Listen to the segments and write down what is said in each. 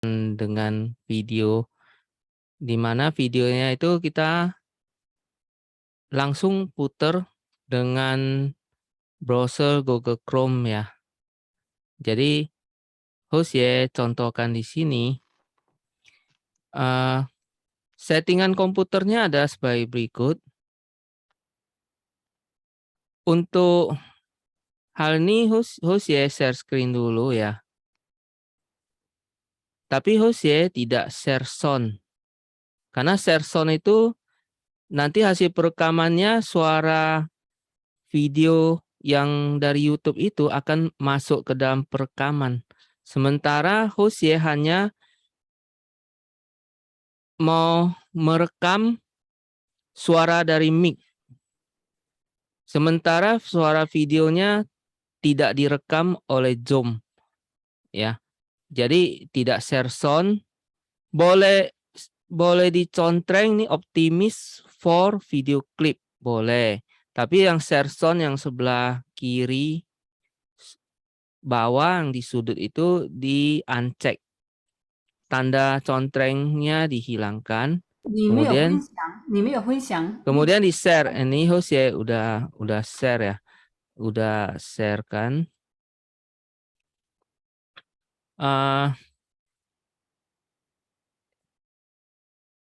dengan video, di mana videonya itu kita langsung puter dengan browser Google Chrome ya. Jadi host ya contohkan di sini. Settingan komputernya ada sebagai berikut. Untuk hal ini host ya share screen dulu ya. Tapi host ya tidak share sound. Karena share sound itu nanti hasil perekamannya suara video yang dari YouTube itu akan masuk ke dalam perekaman. Sementara host ya hanya mau merekam suara dari mic. Sementara suara videonya tidak direkam oleh Zoom. Ya. Jadi tidak share sound. Boleh dicontreng nih Optimus for video clip. Boleh. Tapi yang share sound yang sebelah kiri bawah yang di sudut itu di uncheck. Tanda contrengnya dihilangkan. 你没有分享，你没有分享。Kemudian di share. Ini host ya udah share ya. Udah share kan.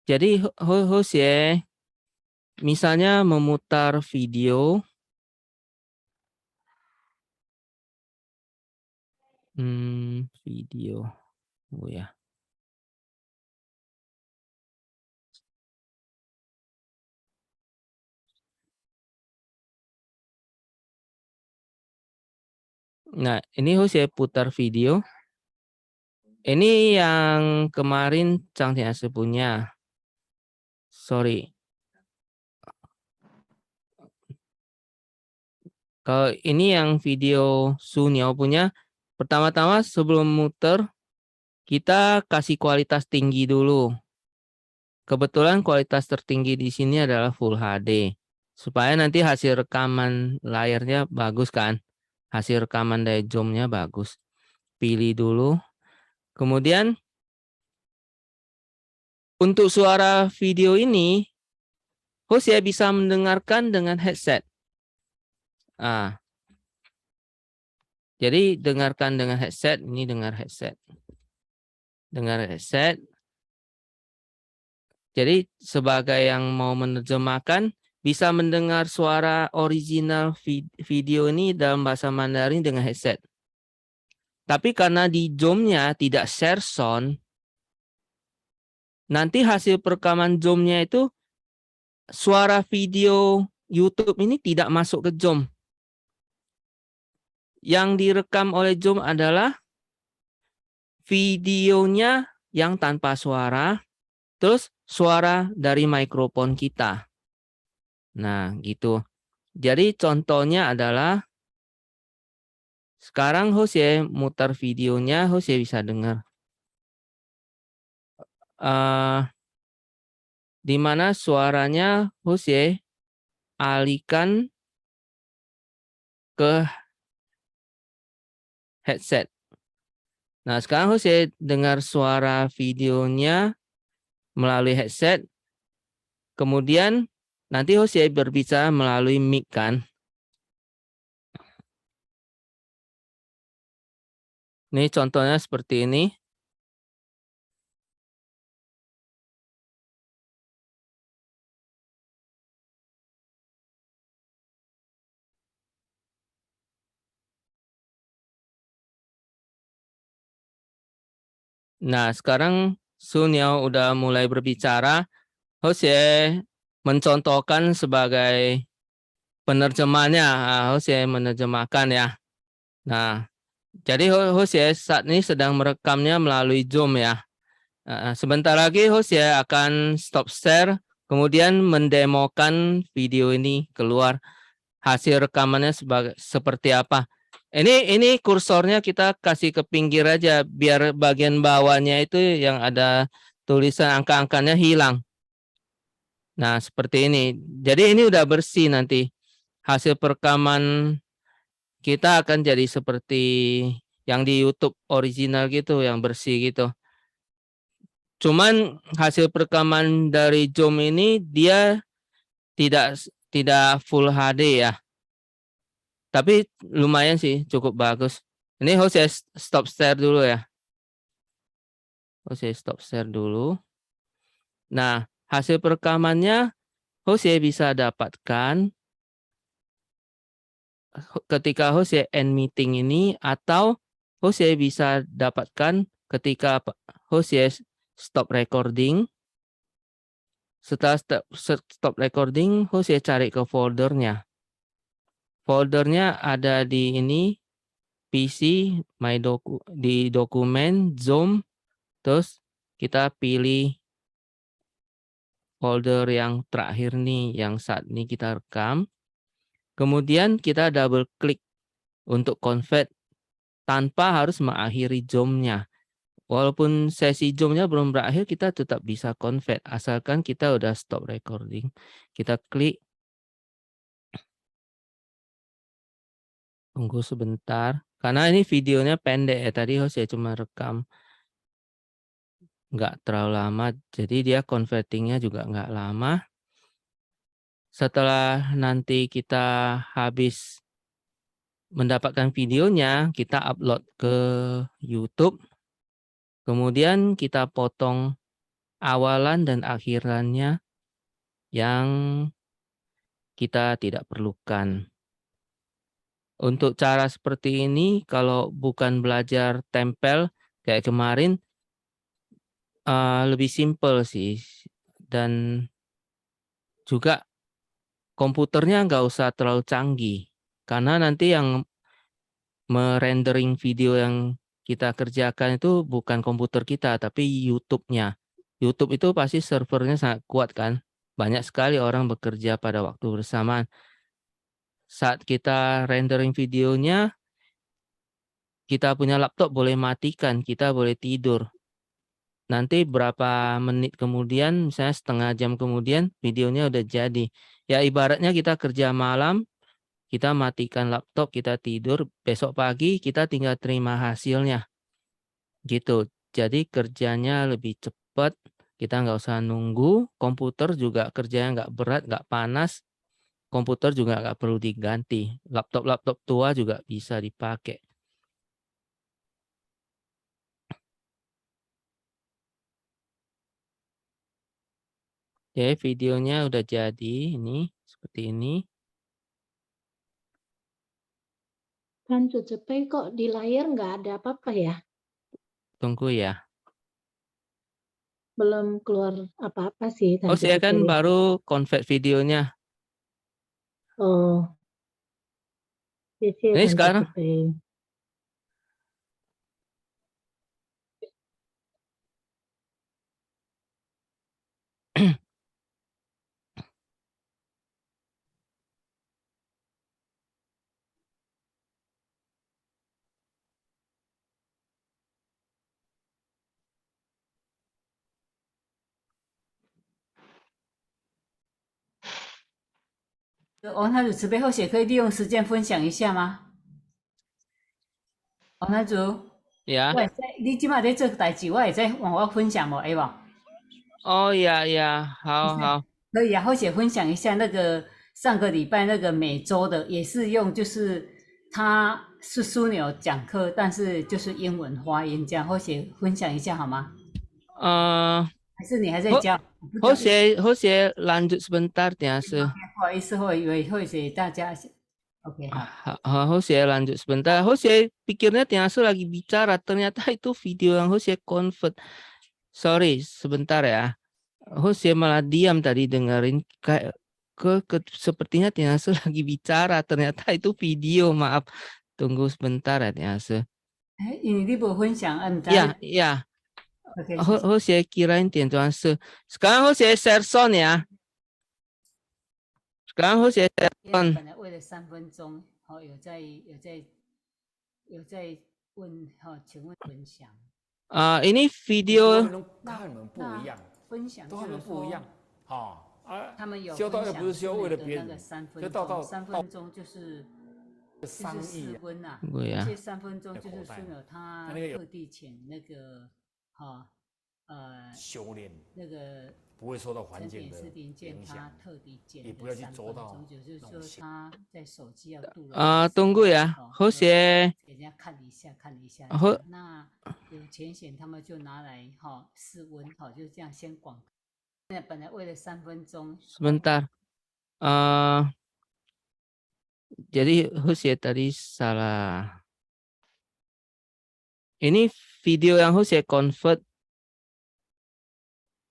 Jadi host ya misalnya memutar video. Video. Oh ya. Nah, ini host ya putar video. Ini yang kemarin Chang Tianse punya. Sorry. Kalau ini yang video Su Niao punya, pertama-tama sebelum muter, kita kasih kualitas tinggi dulu. Kebetulan kualitas tertinggi di sini adalah Full HD. Supaya nanti hasil rekaman layarnya bagus kan. Hasil rekaman dari zoom-nya bagus. Pilih dulu. Kemudian untuk suara video ini, host ya bisa mendengarkan dengan headset. Jadi dengarkan dengan headset. Ini dengar headset. Dengar headset. Jadi sebagai yang mau menerjemahkan, bisa mendengar suara original video ini dalam bahasa Mandarin dengan headset. Tapi karena di zoom-nya tidak share sound, nanti hasil perekaman zoom-nya itu suara video YouTube ini tidak masuk ke zoom. Yang direkam oleh zoom adalah videonya yang tanpa suara, terus suara dari mikrofon kita. Nah, gitu. Jadi contohnya adalah sekarang host ya mutar videonya, host ya bisa dengar. Di mana suaranya host ya alihkan ke headset. Nah, sekarang host ya dengar suara videonya melalui headset. Kemudian nanti host ya berbicara melalui mic kan. Ini contohnya seperti ini. Nah, sekarang Sun Yao udah mulai berbicara. Host ya mencontohkan sebagai penerjemahnya. Host ya menerjemahkan ya. Nah, jadi host ya saat ini sedang merekamnya melalui Zoom ya. Sebentar lagi host ya akan stop share, kemudian mendemokan video ini keluar. Hasil rekamannya seperti apa. Ini kursornya kita kasih ke pinggir aja biar bagian bawahnya itu yang ada tulisan angka-angkanya hilang. Nah, seperti ini. Jadi ini udah bersih nanti. Hasil perekaman kita akan jadi seperti yang di YouTube original gitu, yang bersih gitu. Cuman hasil perekaman dari Zoom ini dia tidak full HD ya. Tapi lumayan sih, cukup bagus. Ini saya stop share dulu ya. Saya stop share dulu. Nah, hasil perekamannya saya bisa dapatkan ketika saya end meeting ini, atau saya bisa dapatkan ketika saya stop recording. Setelah stop recording, saya cari ke foldernya. Foldernya ada di ini, PC, di dokumen, Zoom, terus kita pilih folder yang terakhir nih, yang saat ini kita rekam. Kemudian kita double klik untuk convert tanpa harus mengakhiri Zoom-nya. Walaupun sesi Zoom-nya belum berakhir, kita tetap bisa convert. Asalkan kita udah stop recording. Kita klik. Tunggu sebentar. Karena ini videonya pendek ya. Tadi saya cuma rekam. Nggak terlalu lama. Jadi dia convertingnya juga nggak lama. Setelah nanti kita habis mendapatkan videonya, kita upload ke YouTube. Kemudian kita potong awalan dan akhirannya yang kita tidak perlukan. Untuk cara seperti ini, kalau bukan belajar tempel kayak kemarin, lebih simple sih. Dan juga komputernya nggak usah terlalu canggih. Karena nanti yang merendering video yang kita kerjakan itu bukan komputer kita, tapi YouTube-nya. YouTube itu pasti servernya sangat kuat kan. Banyak sekali orang bekerja pada waktu bersamaan. Saat kita rendering videonya, kita punya laptop boleh matikan, kita boleh tidur. Nanti berapa menit kemudian, misalnya setengah jam kemudian, videonya udah jadi. Ya ibaratnya kita kerja malam, kita matikan laptop, kita tidur, besok pagi kita tinggal terima hasilnya. Gitu. Jadi kerjanya lebih cepat, kita nggak usah nunggu, komputer juga kerjanya nggak berat, nggak panas, komputer juga nggak perlu diganti. Laptop-laptop tua juga bisa dipakai. Oke, videonya udah jadi, ini seperti ini. Kan Cepet kok di layar nggak ada apa-apa ya? Tunggu ya. Belum keluar apa-apa sih Tante Saya kan Cepet. baru convert videonya. Oh, Ini Tante sekarang. Cepet.王太祖慈悲后写可以利用时间分享一下吗？王太祖，Ya.你今晚在做代志，我也在往我分享嘛，会不？Oh ya ya, 好好。可以啊，或者分享一下那个上个礼拜那个每周的，也是用就是他是枢纽讲课，但是就是英文发音这样，或者分享一下好吗？还是你还在教？Jose lanjut sebentar Tiase. 不好意思，或者大家 OK 好。Jose lanjut sebentar. Jose pikirnya Tiase lagi bicara, ternyata itu video yang Jose convert. Sorry, sebentar ya. Jose malah diam tadi dengerin, kayak sepertinya Tiase lagi bicara, ternyata itu video. Maaf, tunggu sebentar ya Tiase. 你不分享，Ya, ya. OK， Jose kirain Tiase. Sekarang Jose share sound ya. Sekarang Jose share sound. 本来为了3分钟，有在问，请问分享。ini video 看你们不一样，分享都和你们不一样，他们有修道又不是修为了别那个人， 3分就到3分钟就是商议室温呐，对呀这3分钟就是顺了他特地请那个修炼，那个不会受到环陈境的典是林健他影响，特地剪也不要去的3分做到钟，就是说那种线。他在手机要录了Tunggu ya, 哦， Jose. 给人家看一下这 Ho- 样。那有钱险他们就拿来试温，就这样先广。现在本来为了3分钟， Sebentar. Jadi Jose tadi salah. Ini video yang Jose convert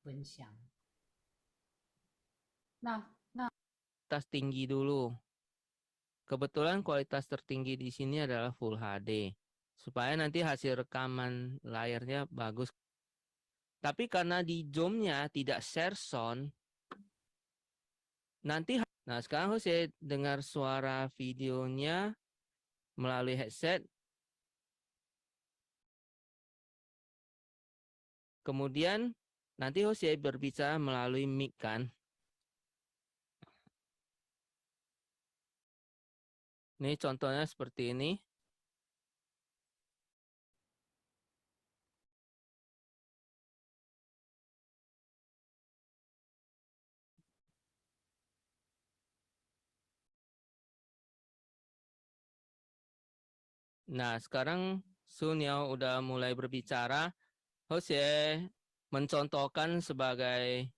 分享。那 kualitas tinggi dulu. Kebetulan kualitas tertinggi di sini adalah Full HD. Supaya nanti hasil rekaman layarnya bagus. Tapi karena di zoom-nya tidak share sound, nanti, nah sekarang Jose dengar suara videonya melalui headset. Kemudian nanti Jose berbicara melalui mic kan. Ini contohnya seperti ini. Nah, sekarang Sunyo udah mulai berbicara. Jose mencontohkan sebagai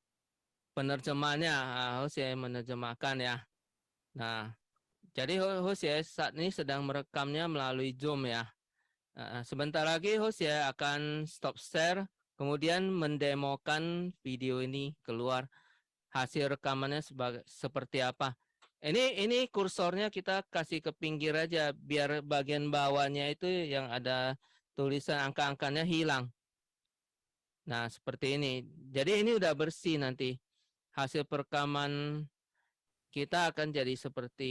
penerjemahnya. Jose menerjemahkan ya. Nah, jadi Jose saat ini sedang merekamnya melalui Zoom ya. Sebentar lagi Jose akan stop share, kemudian mendemokan video ini keluar. Hasil rekamannya seperti apa. Ini kursornya kita kasih ke pinggir aja biar bagian bawahnya itu yang ada tulisan angka-angkanya hilang. Nah, seperti ini. Jadi ini udah bersih nanti. Hasil perekaman kita akan jadi seperti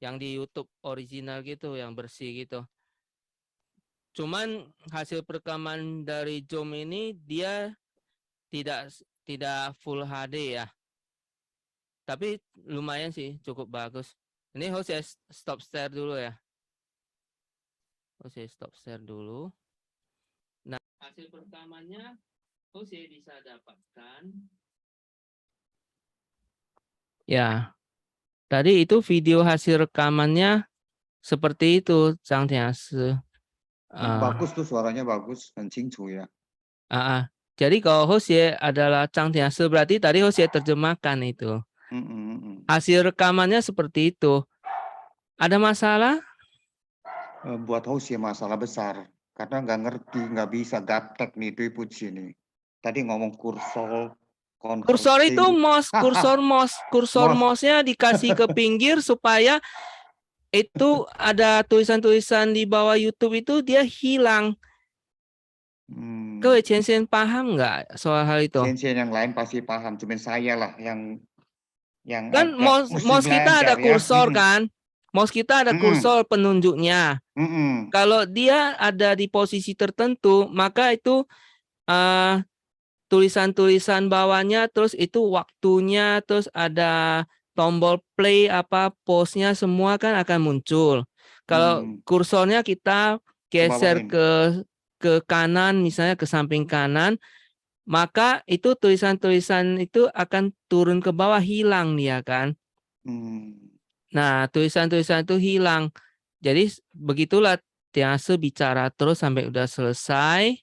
yang di YouTube original gitu, yang bersih gitu. Cuman hasil perekaman dari Zoom ini dia tidak full HD ya. Tapi lumayan sih, cukup bagus. Ini Jose stop share dulu ya. Jose stop share dulu. Nah, hasil perekamannya Jose bisa dapatkan. Ya, tadi itu video hasil rekamannya seperti itu, Zhang Tianshi. Bagus tuh suaranya bagus dan清楚 ya. Jadi kalau Jose adalah Zhang Tianshi, berarti tadi Jose terjemahkan itu. Hasil rekamannya seperti itu. Ada masalah? Buat host ya masalah besar karena nggak ngerti, nggak bisa gaptek nih Dwi sini. Tadi ngomong kursor, Kursor itu mouse, kursor mouse-nya dikasih ke pinggir supaya itu ada tulisan-tulisan di bawah YouTube itu dia hilang. Kewe Chen paham nggak soal hal itu? Chen yang lain pasti paham, cuman saya lah yang kan mouse kita ada kursor kan, mouse kita ada kursor penunjuknya. Kalau dia ada di posisi tertentu, maka itu tulisan-tulisan bawahnya, terus itu waktunya, terus ada tombol play apa pause-nya semua kan akan muncul. Kalau kursornya kita geser ke kanan, misalnya ke samping kanan, maka itu tulisan-tulisan itu akan turun ke bawah, hilang dia kan. Nah, tulisan-tulisan itu hilang. Jadi begitulah Tianshi bicara terus sampai udah selesai.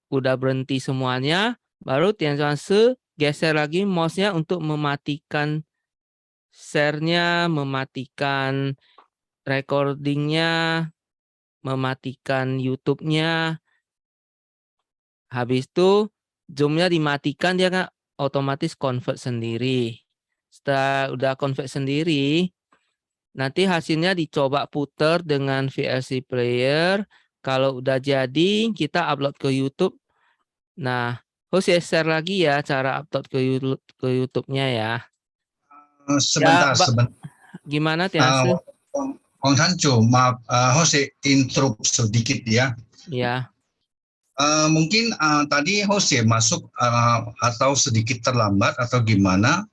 Udah berhenti semuanya, baru Tianshi geser lagi mouse-nya untuk mematikan share-nya, mematikan recording-nya, mematikan YouTube-nya. Habis itu Zoom-nya dimatikan, dia kan otomatis convert sendiri. Setelah udah convert sendiri, nanti hasilnya dicoba putar dengan VLC player. Kalau udah jadi, kita upload ke YouTube. Nah, Jose share lagi ya cara upload ke YouTube-nya ya. Sebentar. Gimana Tianshi? Wang Hancu, maaf, Jose interrupt sedikit ya. Ya. Mungkin tadi Jose masuk atau sedikit terlambat atau gimana.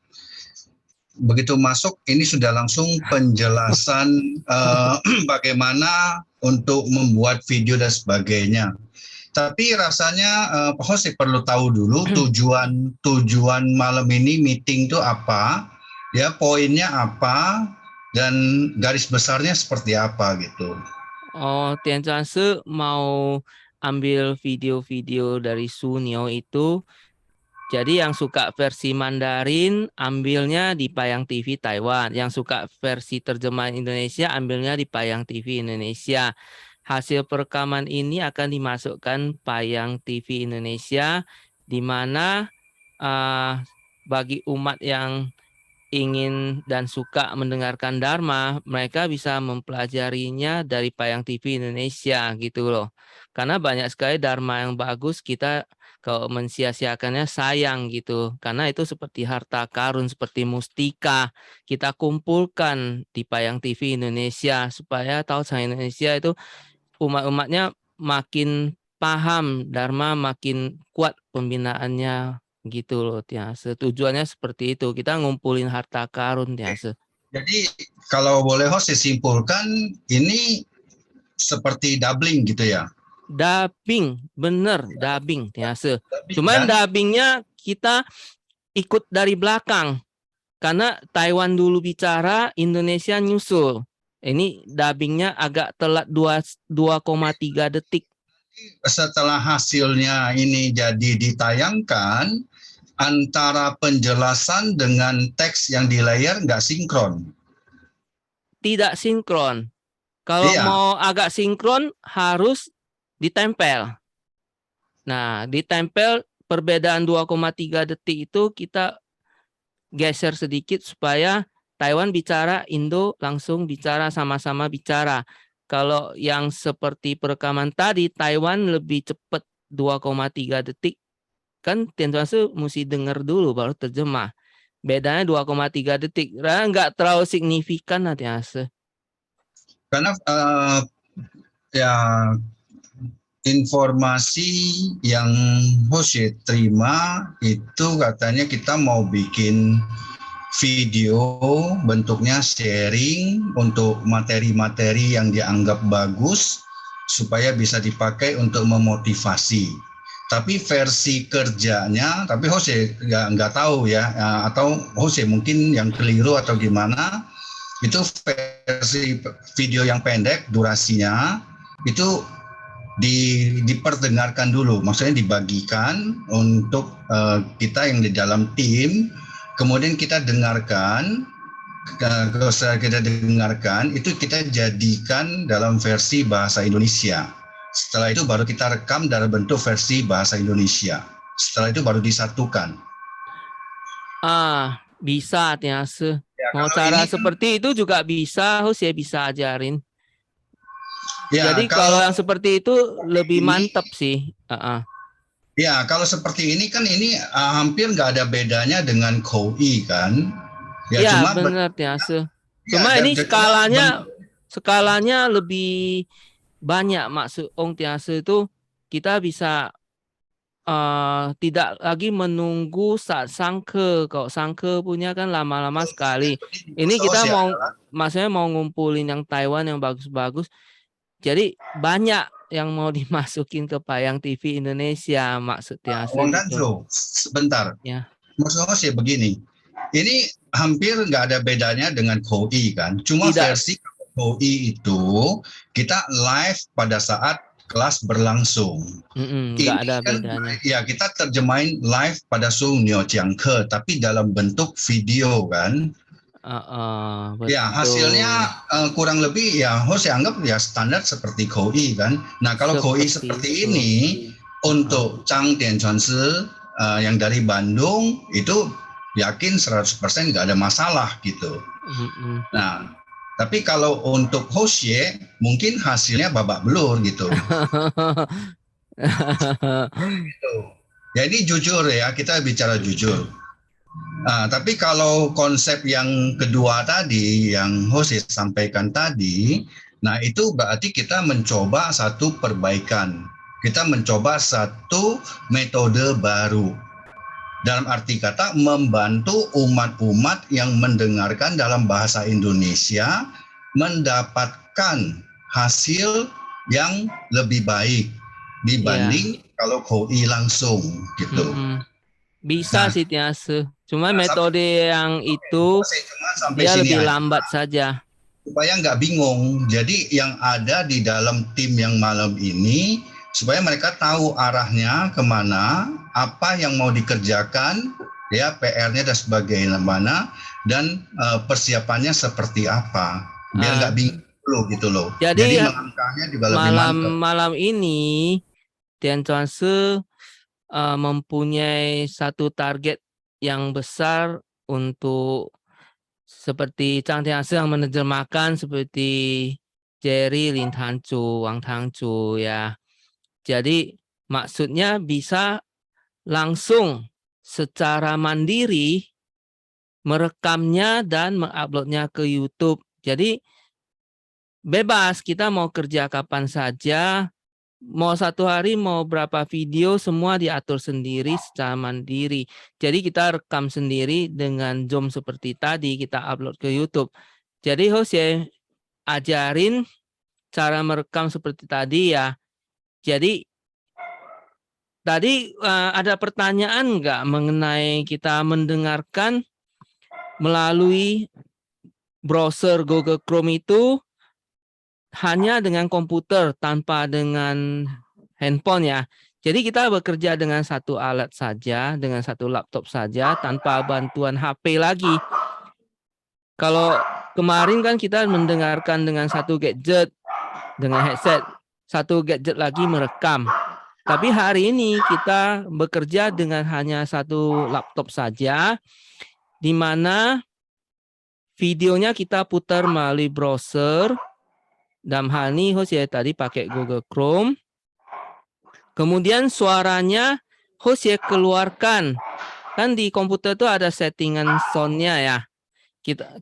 begitu masuk ini sudah langsung penjelasan bagaimana untuk membuat video dan sebagainya. Tapi rasanya Pak Jose perlu tahu dulu tujuan malam ini meeting itu apa, ya poinnya apa, dan garis besarnya seperti apa gitu. Oh, Tian Chuan Se mau ambil video-video dari Sunio itu. Jadi yang suka versi Mandarin ambilnya di Payang TV Taiwan. Yang suka versi terjemahan Indonesia ambilnya di Payang TV Indonesia. Hasil perekaman ini akan dimasukkan Payang TV Indonesia, di mana bagi umat yang ingin dan suka mendengarkan Dharma, mereka bisa mempelajarinya dari Payang TV Indonesia gitu loh. Karena banyak sekali Dharma yang bagus, kita kalau mensia-siakannya sayang gitu. Karena itu seperti harta karun, seperti mustika. Kita kumpulkan di Payang TV Indonesia supaya tahu sang Indonesia itu umat-umatnya makin paham Dharma, makin kuat pembinaannya gitu loh Tiase. Tujuannya seperti itu. Kita ngumpulin harta karun Tiase. Jadi kalau boleh host simpulkan ini seperti doubling gitu ya. Dubbing, bener dubbing Tiase. Cuman dubbingnya kita ikut dari belakang. Karena Taiwan dulu bicara, Indonesia nyusul. Ini dubbingnya agak telat 2,3 detik. Setelah hasilnya ini jadi ditayangkan, antara penjelasan dengan teks yang di layar nggak sinkron. Tidak sinkron. Kalau mau agak sinkron harus ditempel. Nah, ditempel perbedaan 2,3 detik itu kita geser sedikit supaya Taiwan bicara, Indo langsung bicara, sama-sama bicara. Kalau yang seperti perekaman tadi, Taiwan lebih cepat 2,3 detik. Kan Tian Chuan Se mesti dengar dulu baru terjemah. Bedanya 2,3 detik. Nggak terlalu signifikan nanti Tian. Karena ya informasi yang Jose terima itu katanya kita mau bikin video bentuknya sharing untuk materi-materi yang dianggap bagus supaya bisa dipakai untuk memotivasi. Tapi versi kerjanya, tapi Jose nggak tahu ya, atau Jose mungkin yang keliru atau gimana, itu versi video yang pendek durasinya itu diperdengarkan dulu, maksudnya dibagikan untuk kita yang di dalam tim, kemudian kita dengarkan, setelah kita dengarkan itu kita jadikan dalam versi bahasa Indonesia. Setelah itu baru kita rekam dalam bentuk versi bahasa Indonesia. Setelah itu baru disatukan. Bisa Tiase. Ya, mau cara seperti itu juga bisa, Jose bisa ajarin. Ya, jadi kalau yang seperti itu lebih mantap sih. Ya, kalau seperti ini kan ini hampir nggak ada bedanya dengan KOI kan. Ya, benar Tiase. Cuma ini skalanya lebih banyak, maksud Ong Tiase itu kita bisa tidak lagi menunggu saat sangke. Kalau sangke punya kan lama-lama sekali. Ini kita maksudnya mau ngumpulin yang Taiwan yang bagus-bagus. Jadi banyak yang mau dimasukin ke Payang TV Indonesia maksudnya. Sebentar. Ya. Maksudnya sih begini. Ini hampir nggak ada bedanya dengan KOI kan. Cuma versi KOI itu kita live pada saat kelas berlangsung. Nggak ada bedanya. Ya, kita terjemahin live pada Sunio Jiangke, tapi dalam bentuk video kan. Ya, hasilnya kurang lebih ya Jose anggap ya standar seperti KOI kan. Nah, kalau KOI seperti ini untuk Chang Tian Chuan Se yang dari Bandung itu yakin 100% nggak ada masalah gitu. Nah, tapi kalau untuk Jose mungkin hasilnya babak belur gitu. Jadi jujur ya, kita bicara jujur. Tapi kalau konsep yang kedua tadi yang Jose sampaikan tadi, nah itu berarti kita mencoba satu perbaikan. Kita mencoba satu metode baru. Dalam arti kata membantu umat-umat yang mendengarkan dalam bahasa Indonesia mendapatkan hasil yang lebih baik dibanding kalau KOI langsung gitu. Bisa Nah, sih Tiase. Cuma nah, metode yang itu cuma sampai dia sini lebih aja. lambat saja. Supaya nggak bingung. Jadi yang ada di dalam tim yang malam ini, supaya mereka tahu arahnya kemana, apa yang mau dikerjakan, ya PR-nya dan sebagaimana, dan persiapannya seperti apa. Biar nggak bingung dulu gitu loh. Jadi melangkahnya juga lebih mantap. malam ini Tian Chuan Se mempunyai satu target yang besar untuk seperti Chang Tianse yang menerjemahkan seperti Jerry, Lin Tangzu, Wang Tangzu ya. Jadi maksudnya bisa langsung secara mandiri merekamnya dan menguploadnya ke YouTube. Jadi bebas kita mau kerja kapan saja, mau satu hari mau berapa video semua diatur sendiri secara mandiri. Jadi kita rekam sendiri dengan Zoom seperti tadi kita upload ke YouTube. Jadi host ya ajarin cara merekam seperti tadi ya. Jadi tadi ada pertanyaan nggak mengenai kita mendengarkan melalui browser Google Chrome itu hanya dengan komputer tanpa dengan handphone ya. Jadi kita bekerja dengan satu alat saja, dengan satu laptop saja tanpa bantuan HP lagi. Kalau kemarin kan kita mendengarkan dengan satu gadget, dengan headset, satu gadget lagi merekam. Tapi hari ini kita bekerja dengan hanya satu laptop saja, di mana videonya kita putar melalui browser. Dalam hal ini host ya tadi pakai Google Chrome. Kemudian suaranya host ya keluarkan. Kan di komputer itu ada settingan soundnya ya.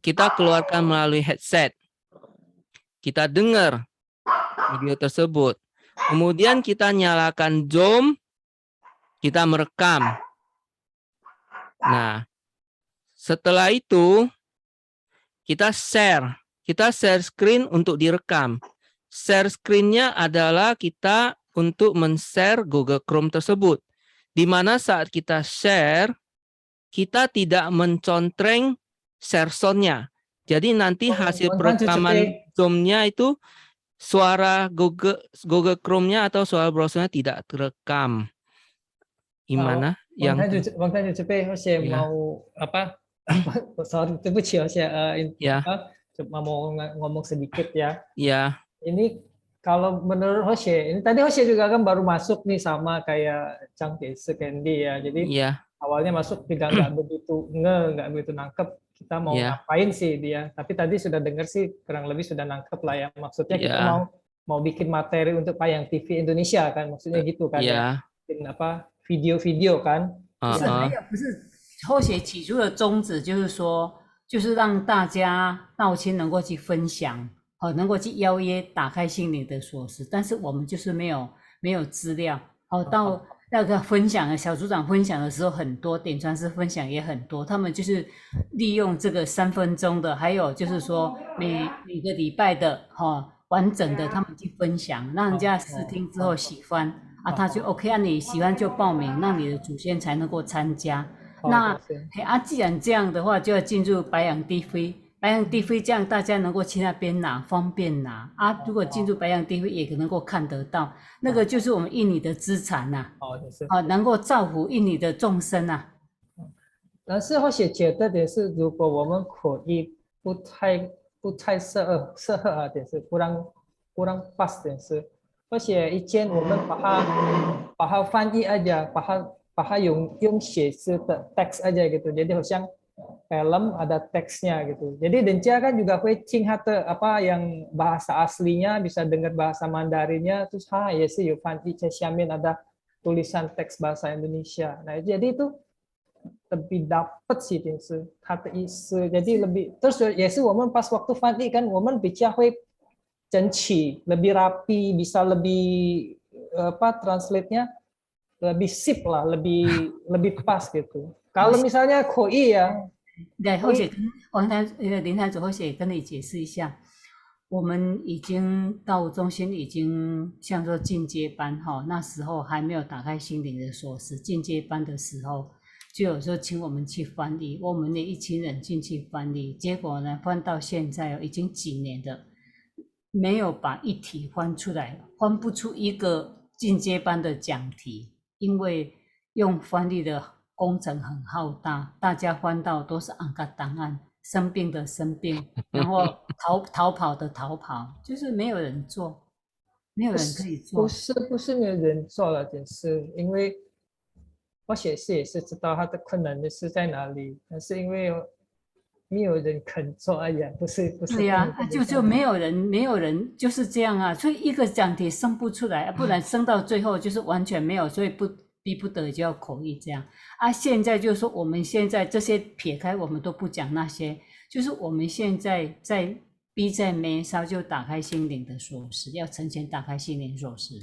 Kita keluarkan melalui headset. Kita dengar video tersebut. Kemudian kita nyalakan Zoom. Kita merekam. Nah, setelah itu kita share. Kita share screen untuk direkam. Share screen-nya adalah kita untuk men-share Google Chrome tersebut. Di mana saat kita share, kita tidak mencontreng share sound-nya. Jadi nanti hasil perekaman Zoom-nya itu suara Google Chrome-nya atau suara browser-nya tidak terekam. Gimana? Bang Tanju Cepe, saya mau apa? Sorry, cuma mau ngomong sedikit ya. Iya. Ini kalau menurut Hoshe, ini tadi Hoshe juga kan baru masuk nih sama kayak Chang Tianse Candy ya. Jadi awalnya masuk tidak nggak begitu nangkep kita mau ngapain sih dia. Tapi tadi sudah dengar sih kurang lebih sudah nangkep lah ya. Maksudnya kita mau bikin materi untuk Payang TV Indonesia kan, maksudnya gitu kan ya. Bikin apa video-video kan. 不是后写起初的宗旨就是说，就是让大家道亲能够去分享，能够去邀约，打开心灵的锁匙。但是我们就是没有资料，到那个分享的小组长分享的时候很多，点传师分享也很多，他们就是利用这个3分钟的，还有就是说每个礼拜的完整的他们去分享，让人家试听之后喜欢他就 OK 你喜欢就报名，让你的祖先才能够参加。那既然这样的话，就要进入白羊 DV， 白羊 DV 这样大家能够去那边拿，方便拿如果进入白羊 DV 也能够看得到，那个就是我们印尼的资产能够造福印尼的众生但是我觉得的是，如果我们口译不太适合点是kurang pas点是，而且以前我们把它翻译aja，把它用写字的 teks aja gitu. Jadi 好像 film ada teksnya gitu. Jadi Dencia kan juga会听他的apa yang bahasa aslinya, bisa dengar bahasa Mandarinnya, terus ya sih有翻译在下面ada tulisan teks bahasa Indonesia. Nah, jadi itu lebih dapat sih就是他的意思。jadi lebih terus 也是我们 pas waktu 翻译kan 我们比较会整齐，lebih rapi, bisa lebih translate-nya lebih sip lah, lebih pas gitu. Kalau misalnya koi ya， 对，或许跟林台主或许也跟你解释一下，我们已经到中心已经像说进阶班哈，那时候还没有打开心灵的锁匙，进阶班的时候就有时候请我们去翻译，我们那一群人进去翻译，结果呢翻到现在已经几年了，没有把一题翻出来，翻不出一个进阶班的讲题，因为用翻译的工程很浩大，大家翻到都是安个档案，生病的生病，然后逃跑的逃跑，就是没有人做，没有人可以做。不是没有人做了，只是因为我也是知道他的困难的是在哪里，但是因为没有人肯做而已，不是。对呀，就没有人就是这样啊，所以一个讲题生不出来，不然生到最后就是完全没有，所以逼不得就要口译这样啊。现在就是说我们现在这些撇开我们都不讲那些，就是我们现在逼在眉梢就打开心灵的锁匙，要呈现打开心灵锁匙。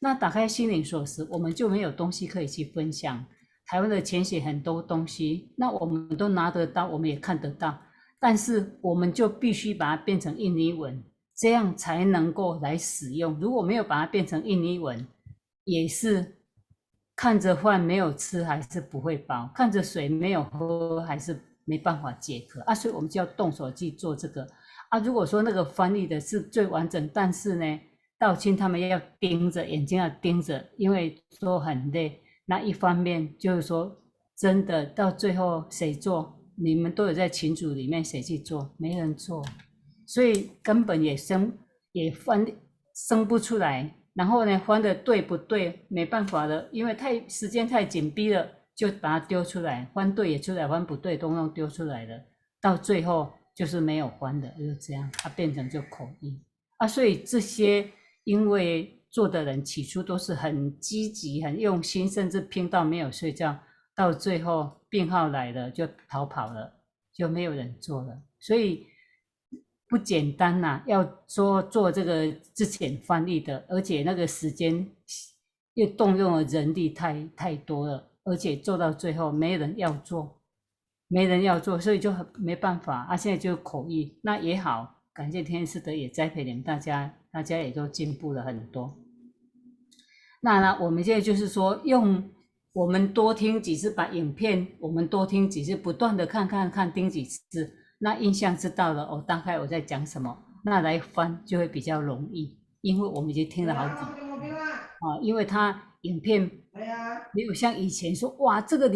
那打开心灵锁匙，我们就没有东西可以去分享。台湾的前写很多东西，那我们都拿得到，我们也看得到，但是我们就必须把它变成印尼文，这样才能够来使用。如果没有把它变成印尼文，也是看着饭没有吃还是不会饱，看着水没有喝还是没办法解渴啊，所以我们就要动手去做这个啊。如果说那个翻译的是最完整，但是呢，道清他们要盯着眼睛要盯着，因为说很累。那一方面就是说，真的到最后谁做？你们都有在群组里面，谁去做？没人做，所以根本也生不出来。然后呢，翻的对不对？没办法的，因为时间太紧逼了，就把它丢出来，翻对也出来，翻不对都弄丢出来了。到最后就是没有翻的，就这样，它变成就口译啊。所以这些因为做的人起初都是很积极、很用心，甚至拼到没有睡觉，到最后病号来了就逃跑了，就没有人做了。所以不简单呐，要做这个之前翻译的，而且那个时间又动用了人力太多了，而且做到最后没人要做，所以就没办法啊。现在就口译，那也好，感谢天师德也栽培你们大家也都进步了很多。那呢，我们现在就是说，我们多听几次，把影片我们多听几次，不断的看，听几次，那印象知道了哦，大概我在讲什么，那来翻就会比较容易，因为我们已经听了好几啊，因为他影片没有像以前说哇，这个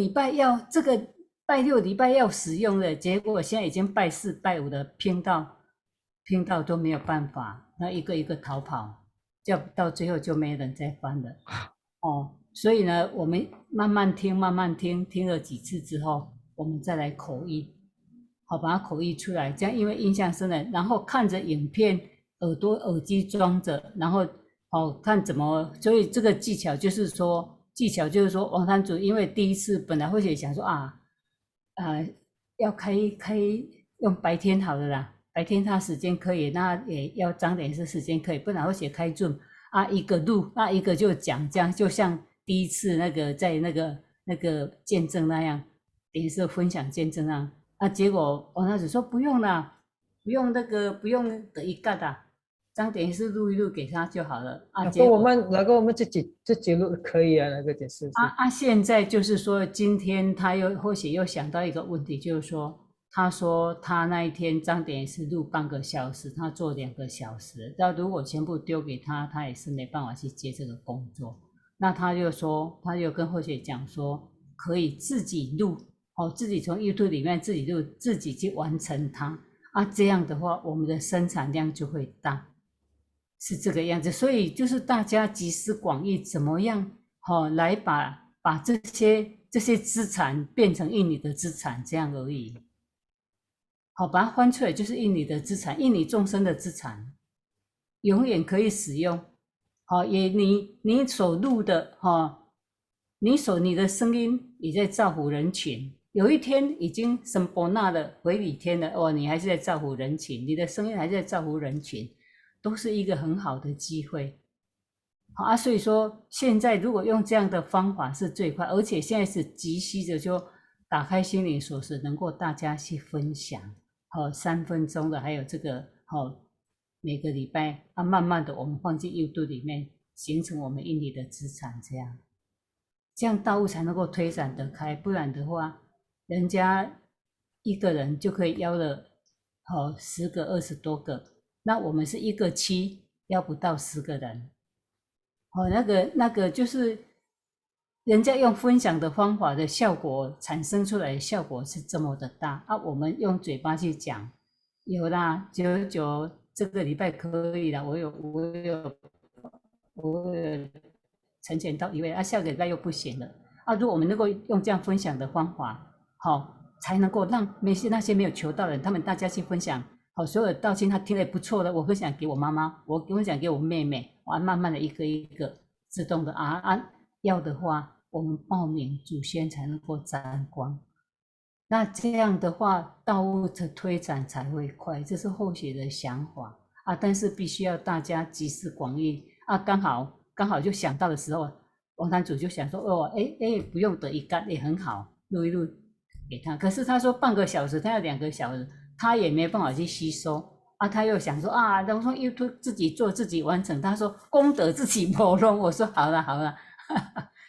拜六礼拜要使用的，结果现在已经拜4拜5的拼到都没有办法，那一个一个逃跑，到最后就没人再翻了哦。所以呢，我们慢慢听，听了几次之后，我们再来口译，好，把它口译出来，这样因为印象深了，然后看着影片，耳机装着，然后看怎么，所以这个技巧就是说，王坛主因为第一次本来会想说要开用白天好了啦，白天他时间可以，那也要张点是时间可以，不然会写开 Zoom 啊，一个录，那一个就讲，这样就像第一次那个在那个见证那样，也是分享见证啊，结果王坛主说不用啦，不用的一个的，张点是录一录给他就好了啊。结果那个我们自己录可以啊，那个解释现在就是说，今天他或许又想到一个问题，就是说，他说他那一天张点是录半个小时，他做2个小时，那如果全部丢给他，他也是没办法去接这个工作。那他就跟慧雪讲说，可以自己录，自己从 YouTube 里面自己录，自己去完成它啊，这样的话，我们的生产量就会大，是这个样子。所以就是大家集思广益，怎么样来把这些资产变成印尼的资产，这样而已。好，把它翻出来就是印尼的资产，印尼众生的资产，永远可以使用。也你所录的你的声音，你在造福人群。有一天已经升波那了，回礼天了，你还是在造福人群，你的声音还是在造福人群，都是一个很好的机会。好啊，所以说现在如果用这样的方法是最快，而且现在是急需的，就打开心灵锁匙，能够大家去分享，好，3分钟的，还有这个好，每个礼拜啊，慢慢的我们放进 YouTube 里面，形成我们印尼的资产，这样道务才能够推展得开，不然的话，人家一个人就可以邀了好10个、20多个，那我们是1个区邀不到10个人。哦，那个就是人家用分享的方法的效果产生出来的效果是这么的大啊！我们用嘴巴去讲，有啦，99这个礼拜可以了，我有呈现到1位啊，下个礼拜又不行了啊！如果我们能够用这样分享的方法，好，才能够让那些没有求到的人，他们大家去分享。好，所有的道亲他听得不错的，我分享给我妈妈，我分享给我妹妹，我慢慢的一个一个自动的要的话，我们报名祖先才能够沾光。那这样的话，道务的推展才会快，这是后学的想法啊。但是必须要大家集思广益啊，刚好就想到的时候，王坛主就想说，哦，不用得一干也很好，录一录给他。可是他说半个小时，他要2个小时。他也没办法去吸收啊，他又想说啊，然后说 YouTube 自己做自己完成，他说功德自己磨弄，我说好了，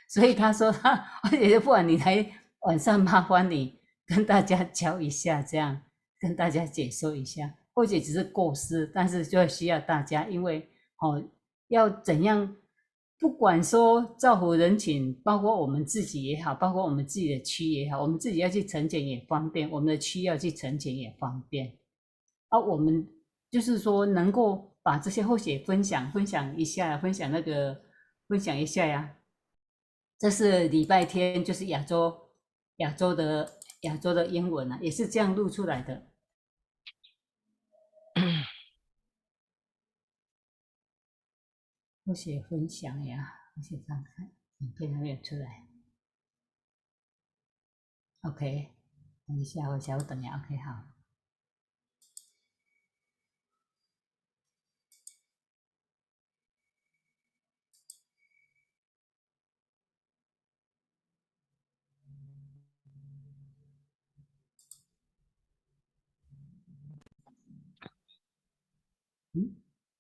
所以他说而且不然你来晚上麻烦你跟大家教一下，这样跟大家解说一下，或者只是构思，但是就需要大家，因为要怎样，不管说造福人群，包括我们自己也好，包括我们自己的区也好，我们自己要去承检也方便，我们的区要去承检也方便。我们就是说能够把这些后学分享一下，分享一下呀。这是礼拜天，就是亚洲的英文啊，也是这样录出来的。后学分享呀，后学看看，影片还没有出来。OK， 等一下，我稍等呀。OK， 好。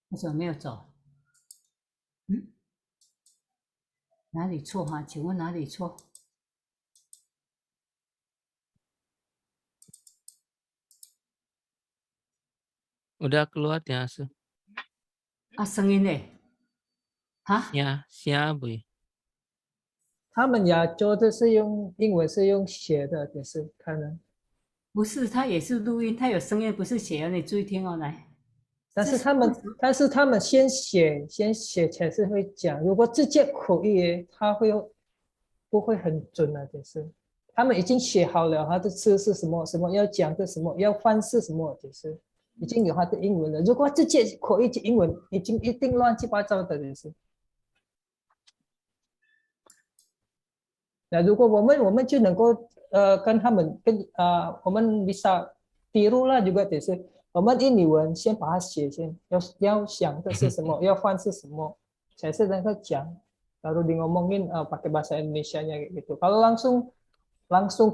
为什么没有走？哪里错哈？请问哪里错？Udah keluar ya, Su? 声音呢？声不？他们亚洲的是用英文是用写的，也是看的。不是，他也是录音，他有声音，不是写哦。你注意听哦，来。但是他们先写才是会讲。如果直接口译，他不会很准啊？就是他们已经写好了，他的词是什么要讲的什么，要翻是什么，就是已经有他的英文了。如果直接口译英文，已经一定乱七八糟的，就是。那如果我们就能够跟他们我们bisa tiru lah juga 就是我们印尼文先把它写先，要想的是什么，要翻是什么，才是能够讲。Lalu di ngomongin pakai bahasa Indonesianya gitu. Kalau langsung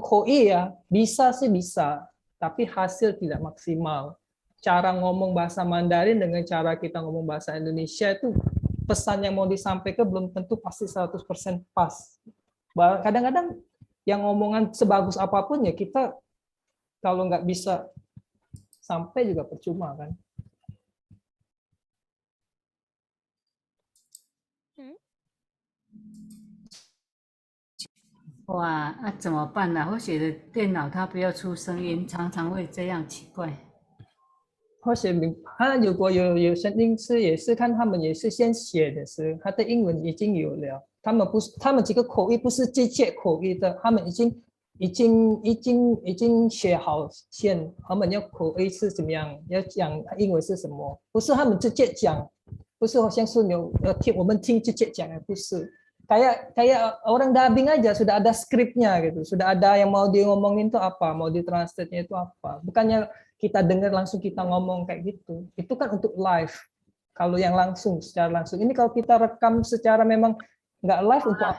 koi ya bisa sih bisa, tapi hasil tidak maksimal. Cara ngomong bahasa Mandarin dengan cara kita ngomong bahasa Indonesia itu pesan yang mau disampaikan belum tentu pasti 100% pas. Kadang-kadang yang ngomongan sebagus apapun ya kita kalau nggak bisa sampai juga percuma kan. Wah， 怎么办呢？我写的电脑它不要出声音，常常会这样奇怪。或许他如果有声音是也是看他们也是先写的是，他的英文已经有了，他们几个口译不是直接口译的，他们已经写好先，他们要口译是怎么样，要讲英文是什么，不是他们直接讲，不是好像是我们听直接讲，不是。Kayak orang dubbing aja sudah ada skripnya gitu, sudah ada yang mau dia ngomongin itu apa, mau di translate-nya itu apa. Bukannya kita dengar langsung kita ngomong kayak gitu. Itu kan untuk live. kalau yang langsung secara langsung. Ini kalau kita rekam secara memang nggak live untuk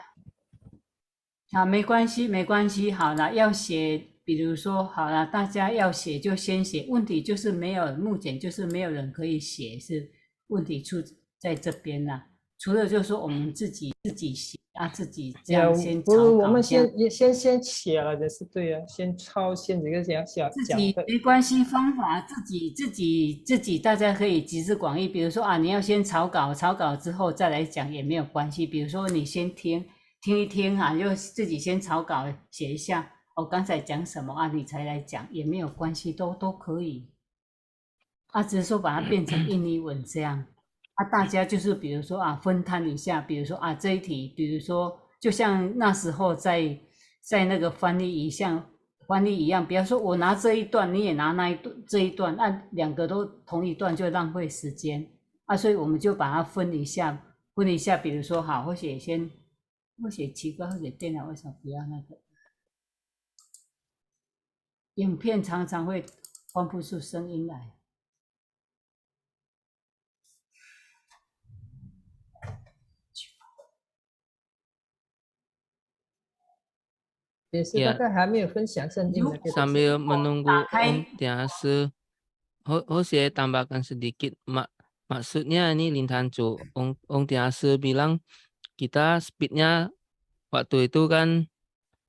好，没关系，没关系。好了，要写，比如说好了，大家要写就先写。问题就是没有，目前就是没有人可以写，是问题出在这边啦。除了就是说我们自己写啊，自己这样先不是草我们稿这样。先写了的是对啊，先抄先几个讲自己讲的。没关系，方法自己，大家可以集思广益。比如说啊，你要先草稿，草稿之后再来讲也没有关系。比如说你先听一听啊，就自己先草稿写一下，我刚才讲什么啊，你才来讲也没有关系，都可以。啊，只是说把它变成印尼文这样。啊，大家就是比如说啊，分摊一下，比如说啊这一题，比如说就像那时候在那个翻译一样，比方说我拿这一段，你也拿这一段，那两个都同一段就浪费时间啊，所以我们就把它分一下，比如说好，或写奇怪，或写电脑为什么不要那个？影片常常会放不出声音来。也是大概还没有分享圣经的。 Sambil menunggu Pakai. Om Tiase, Jose tambahkan sedikit. Maksudnya ini Lintan Cu, Om Tiase bilang kita speednya waktu itu kan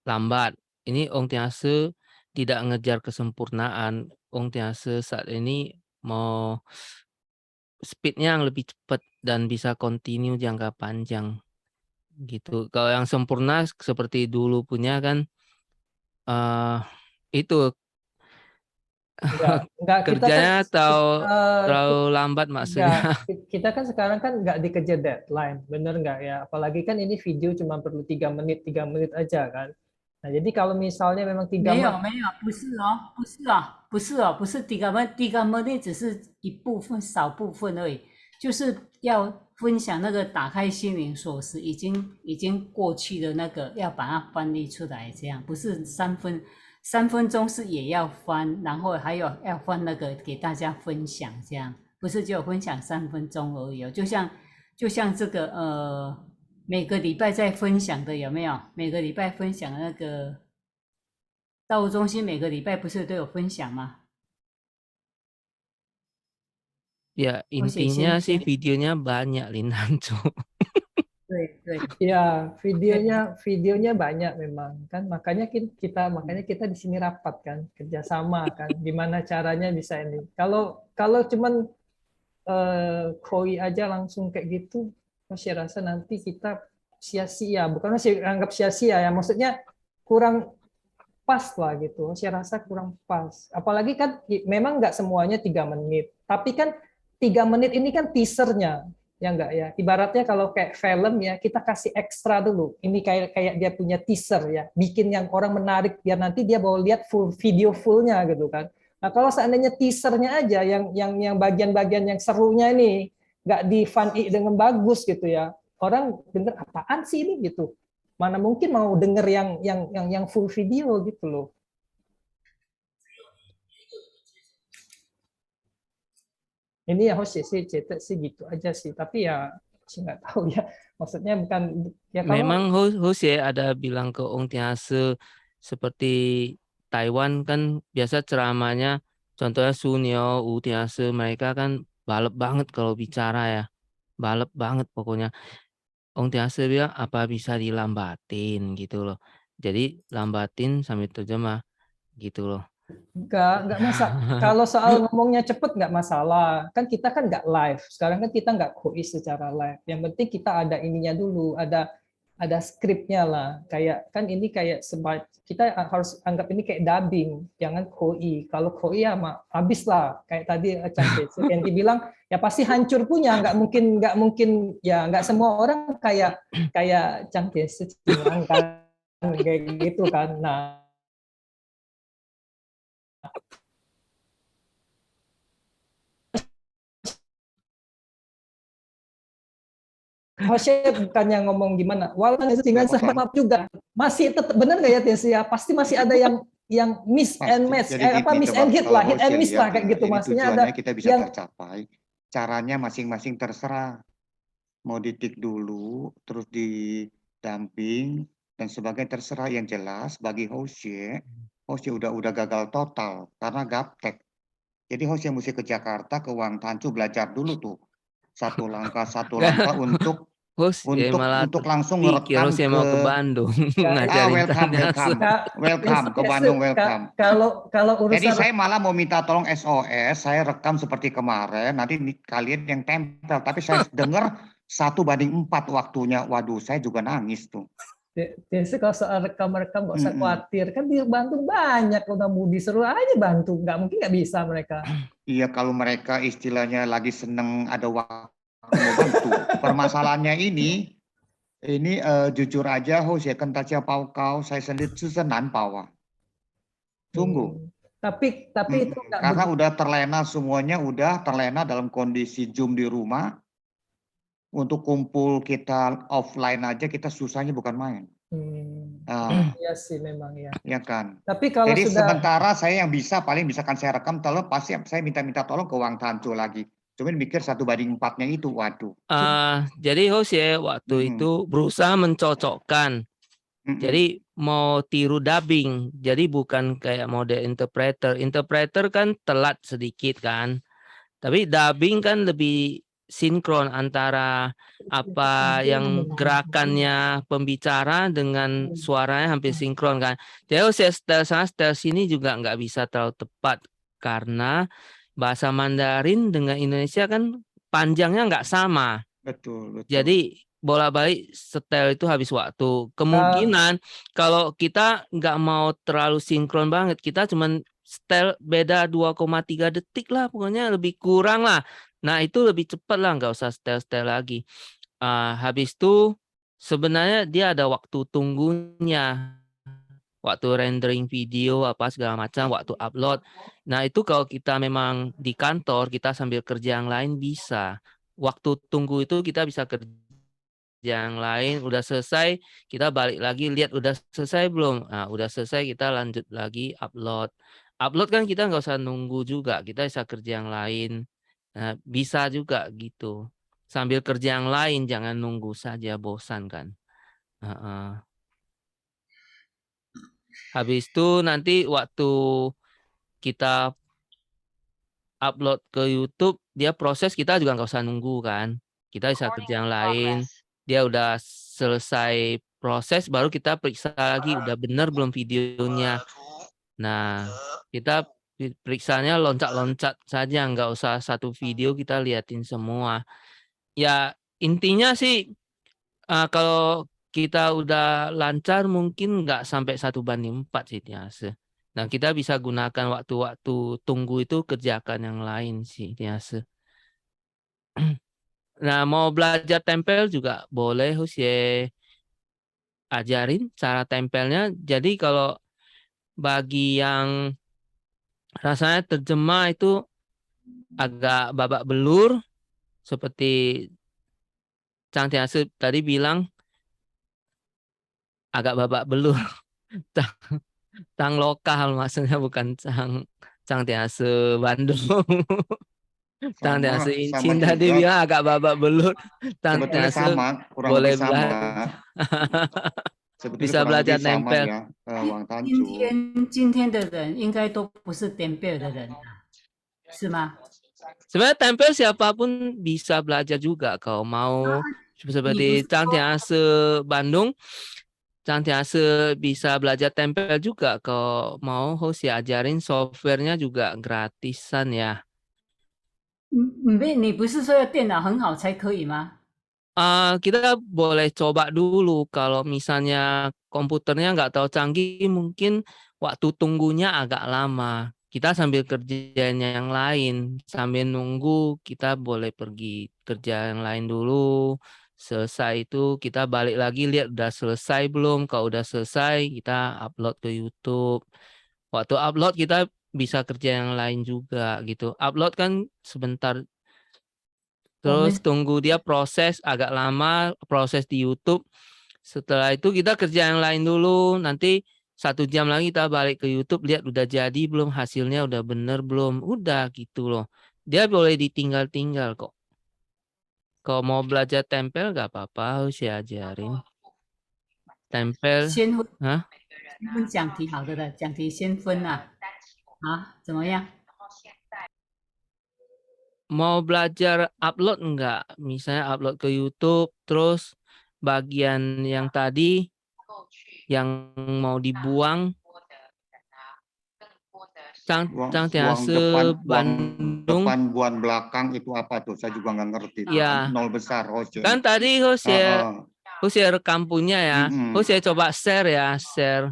lambat. Ini Om Tiase tidak ngejar kesempurnaan. Om Tiase saat ini mau speednya yang lebih cepat dan bisa continue jangka panjang gitu. Kalau yang sempurna seperti dulu punya kan itu Enggak, kerjanya kita kan, terlalu lambat maksudnya. Kita kan sekarang kan nggak dikejar deadline, bener nggak ya? Apalagi kan ini video cuma perlu 3 menit aja kan. Nah jadi kalau misalnya memang 3 menit， 没有，不是3 menit，只是一部分少部分而已，就是要分享那个打开心灵锁匙已经过去的那个，要把它翻译出来，这样不是3分钟是也要翻，然后还有要翻那个给大家分享，这样不是只有分享3分钟而已哦，就像这个每个礼拜在分享的有没有？每个礼拜分享的那个道务中心每个礼拜不是都有分享吗？ Ya intinya sih videonya banyak Lintan Cu. 对， ya videonya banyak memang kan, makanya kita di sini rapat kan, kerjasama kan, gimana caranya bisa ini. Kalau cuman koi aja langsung kayak gitu, saya rasa nanti kita sia-sia, bukan saya anggap sia-sia ya, maksudnya kurang pas lah gitu. Saya rasa kurang pas. Apalagi kan memang nggak semuanya 3 menit, tapi kan 3 menit ini kan teasernya. Ya enggak ya, ibaratnya kalau kayak film ya, kita kasih ekstra dulu. Ini kayak dia punya teaser ya, bikin yang orang menarik biar nanti dia mau lihat video fullnya gitu kan. Nah kalau seandainya teasernya aja yang bagian-bagian yang serunya ini nggak di funny dengan bagus gitu ya, orang denger apaan sih ini gitu. Mana mungkin mau denger yang full video gitu loh. Ini ya Jose sih cetak sih gitu aja sih, tapi ya saya nggak tahu ya, maksudnya bukan ya kalau Memang Jose ada bilang ke Om Tiase seperti Taiwan kan biasa ceramahnya, contohnya Sunyo, U Tiase, mereka kan balep banget kalau bicara ya, balep banget pokoknya. Om Tiase bilang apa bisa dilambatin gitu loh, jadi lambatin sambil terjemah gitu loh. Enggak masalah. Kalau soal ngomongnya cepet nggak masalah. Kan kita kan nggak live. Sekarang kan kita nggak kois secara live. Yang penting kita ada ininya dulu, ada skripnya lah. Kayak kan ini kayak kita harus anggap ini kayak dubbing, jangan koi. Kalau koi ya habis lah. Kayak tadi yang dibilang ya pasti hancur punya. Nggak mungkin ya nggak semua orang kayak Cantik bilang kan kayak gitu kan. Nah Jose bukannya ngomong gimana, walaupun dengan sama juga masih tetap benar nggak ya Tesia? Pasti masih ada yang miss and match, miss and hit lah, hit and miss lah kayak gitu, maksudnya ada kita bisa yang tercapai caranya masing-masing terserah. Mau ditik dulu, terus didamping, dan sebagainya terserah. Yang jelas bagi Hosye udah gagal total karena gaptek. Jadi Hosye mesti ke Jakarta, ke Wang Tancu belajar dulu tuh. Satu langkah untuk malah langsung pikir ngerekam Hosye mau ke Bandung ngajarin welcome, Tantiasa. welcome ke Bandung, welcome. Kalau Jadi urusan saya malah mau minta tolong SOS, saya rekam seperti kemarin, nanti kalian yang tempel. Tapi saya dengar 1:4 waktunya. Waduh, saya juga nangis tuh. Desi kalau soal rekam-rekam nggak usah Mm-mm. khawatir, kan di Bandung banyak udah mau disuruh aja bantu, nggak mungkin nggak bisa mereka. Iya, kalau mereka istilahnya lagi seneng ada waktu mau bantu. Permasalahannya ini jujur aja, saya kentacia pau kau, saya sendiri sesenan pawa. Sungguh. Tapi itu nggak Karena begitu. udah terlena semuanya, udah terlena dalam kondisi Zoom di rumah. Untuk kumpul kita offline aja kita susahnya bukan main. Iya sih memang ya. Ya kan. Tapi kalau Jadi sudah sementara saya yang bisa paling misalkan saya rekam, tolong pasti saya minta tolong ke Wang Tancu lagi. Cuman mikir 1:4-nya itu, waduh. Jadi Hosye waktu itu berusaha mencocokkan. Jadi mau tiru dubbing, jadi bukan kayak mode interpreter. Interpreter kan telat sedikit kan. Tapi dubbing kan lebih sinkron antara apa yang gerakannya pembicara dengan suaranya hampir sinkron kan. Jadi style sana style sini juga nggak bisa terlalu tepat karena bahasa Mandarin dengan Indonesia kan panjangnya nggak sama. Betul. Jadi bolak-balik style itu habis waktu. Kemungkinan kalau kita nggak mau terlalu sinkron banget, kita cuman style beda 2,3 detik lah, pokoknya lebih kurang lah. Nah itu lebih cepat lah, nggak usah style-style lagi. Habis itu sebenarnya dia ada waktu tunggunya. Waktu rendering video apa segala macam, waktu upload. Nah itu kalau kita memang di kantor, kita sambil kerja yang lain bisa. Waktu tunggu itu kita bisa kerja yang lain, udah selesai kita balik lagi lihat udah selesai belum. Nah udah selesai kita lanjut lagi upload. Upload kan kita nggak usah nunggu juga, kita bisa kerja yang lain. Nah, bisa juga gitu. Sambil kerja yang lain, jangan nunggu saja, bosan kan. Habis itu nanti waktu kita upload ke YouTube, dia proses kita juga nggak usah nunggu kan. Kita bisa kerja yang lain. Dia udah selesai proses, baru kita periksa lagi udah benar belum videonya. Nah, kita periksanya loncat-loncat saja, nggak usah satu video kita liatin semua. Ya intinya sih kalau kita udah lancar mungkin nggak sampai 1:4 sih Tiase. Nah kita bisa gunakan waktu-waktu tunggu itu kerjakan yang lain sih Tiase. Nah mau belajar tempel juga boleh Hosye ajarin cara tempelnya. Jadi kalau bagi yang rasanya terjemah itu agak babak belur seperti Cang Tiase tadi bilang agak babak belur. Cang lokal maksudnya bukan Cang Tiase Bandung. Cang Tiase Incin tadi bilang agak babak belur. Cang Sebetulnya Tiase sama, kurang boleh lebih sama. bisa belajar nempel. Ya, Wang Tancu. 今天的人应该都不是点贝的人，是吗？ Sebenarnya tempel siapapun bisa belajar juga kalau mau. Seperti Cang Tiase Bandung, Cang Tiase bisa belajar tempel juga kalau mau. Hosye ajarin softwarenya juga gratisan ya. 你不是说要电脑很好才可以吗？ Kita boleh coba dulu kalau misalnya komputernya nggak tahu canggih, mungkin waktu tunggunya agak lama. Kita sambil kerjain yang lain, sambil nunggu kita boleh pergi kerja yang lain dulu. Selesai itu kita balik lagi lihat udah selesai belum. Kalau udah selesai kita upload ke YouTube. Waktu upload kita bisa kerja yang lain juga gitu. Upload kan sebentar. Terus tunggu dia proses agak lama, proses di YouTube. Setelah itu kita kerja yang lain dulu. Nanti 1 jam lagi kita balik ke YouTube, lihat udah jadi belum, hasilnya udah bener belum. Udah gitu loh. dia boleh ditinggal-tinggal kok. Kalau mau belajar tempel nggak apa-apa, Hosea ajarin. Tempel, 先分 hah? 分讲题，好的讲题先分啊，怎么样？ Mau belajar upload enggak? Misalnya upload ke YouTube, terus bagian yang tadi yang mau dibuang, Cang Buang Tiase buang Bandung. depan, buang belakang itu apa tuh? Saya juga nggak ngerti. Ya. Nol besar, Hosea. Kan tadi Hosea rekam punya ya. Hosea coba share ya, share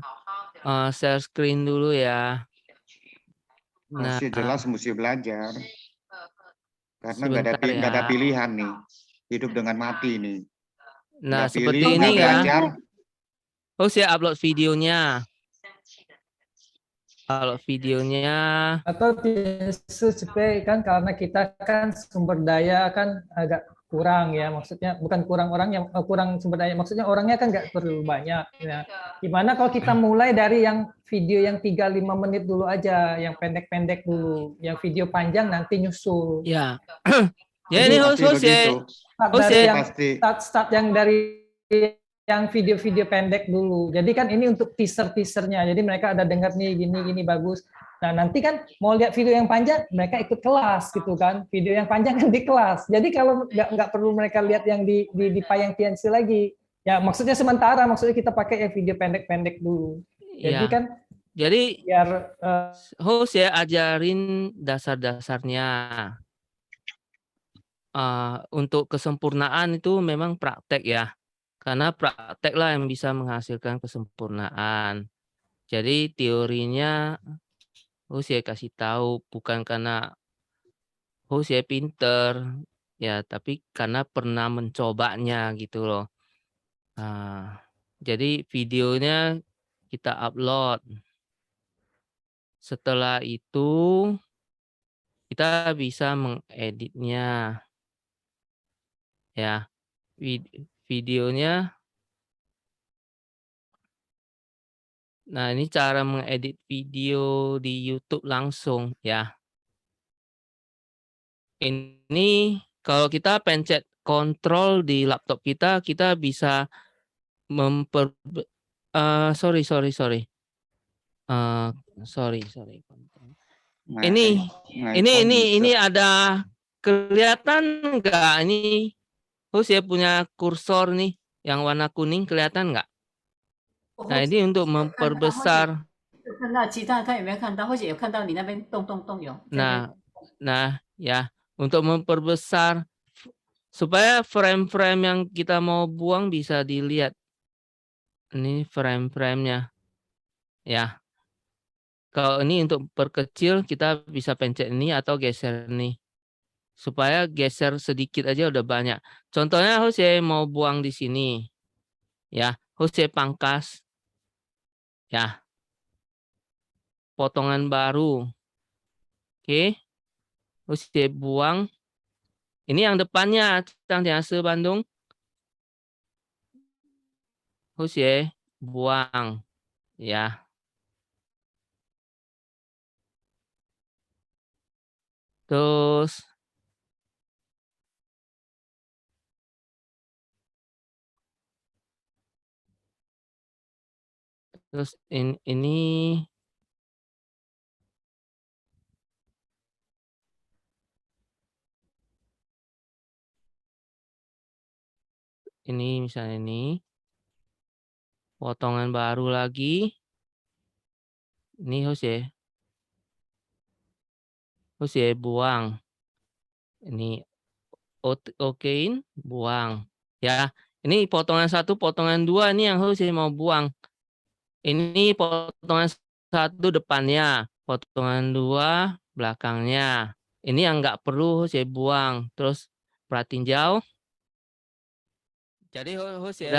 screen dulu ya. Nah, Hosea jelas mesti belajar. Karena nggak sebentar ada ya. pilihan nih. Hidup dengan mati nih. Nah, Nggak seperti pilih, ini nggak ya. belajar. Hosea upload videonya. Kalau videonya Atau supaya kan karena kita kan sumber daya kan agak kurang ya, maksudnya bukan kurang orangnya, kurang sumber daya, maksudnya orangnya kan nggak perlu banyak ya. Gimana kalau kita mulai dari yang video yang 3-5 menit dulu aja, yang pendek-pendek dulu, yang video panjang nanti nyusul. ya. Ya ini Pasti begitu. Start yang dari yang video-video pendek dulu. Jadi kan ini untuk teasernya. Jadi mereka ada dengar nih gini bagus. Nah, nanti kan mau lihat video yang panjang, mereka ikut kelas gitu kan. Video yang panjang kan di kelas. Jadi kalau nggak perlu mereka lihat yang di Payang Tiansi lagi. Ya, maksudnya sementara, maksudnya kita pakai yang video pendek-pendek dulu. Jadi ya. kan Jadi biar host ya ajarin dasar-dasarnya. Untuk kesempurnaan itu memang praktek ya. Karena prakteklah yang bisa menghasilkan kesempurnaan. Jadi teorinya Hosea kasih tahu bukan karena Hosea pinter ya, tapi karena pernah mencobanya gitu loh. Jadi videonya kita upload. Setelah itu kita bisa mengeditnya. Ya. Videonya. Nah, ini cara mengedit video di YouTube langsung ya. Ini kalau kita pencet kontrol di laptop kita bisa sorry. Ini ada kelihatan nggak? Ini Hosea punya kursor nih yang warna kuning, kelihatan nggak? Nah, ini untuk memperbesar. Nah, ya, untuk memperbesar supaya frame-frame yang kita mau buang bisa dilihat. Ini frame-frame-nya. Ya. Kalau ini untuk perkecil kita bisa pencet ini atau geser nih. Supaya geser sedikit aja udah banyak. Contohnya Hosea mau buang di sini. Ya, Hosea pangkas. Ya. Potongan baru. Oke. Hosea buang. Ini yang depannya Cang Tiase Bandung. Hosea buang. Ya. Terus ini misalnya ini potongan baru lagi. Ini Hosea buang. Ini okein, buang. Ya, ini potongan 1, potongan 2 ini yang Hosea mau buang. Ini potongan 1 depannya, potongan 2 belakangnya. Ini yang nggak perlu Hosea buang. Terus perhatiin jauh. Jadi Hosea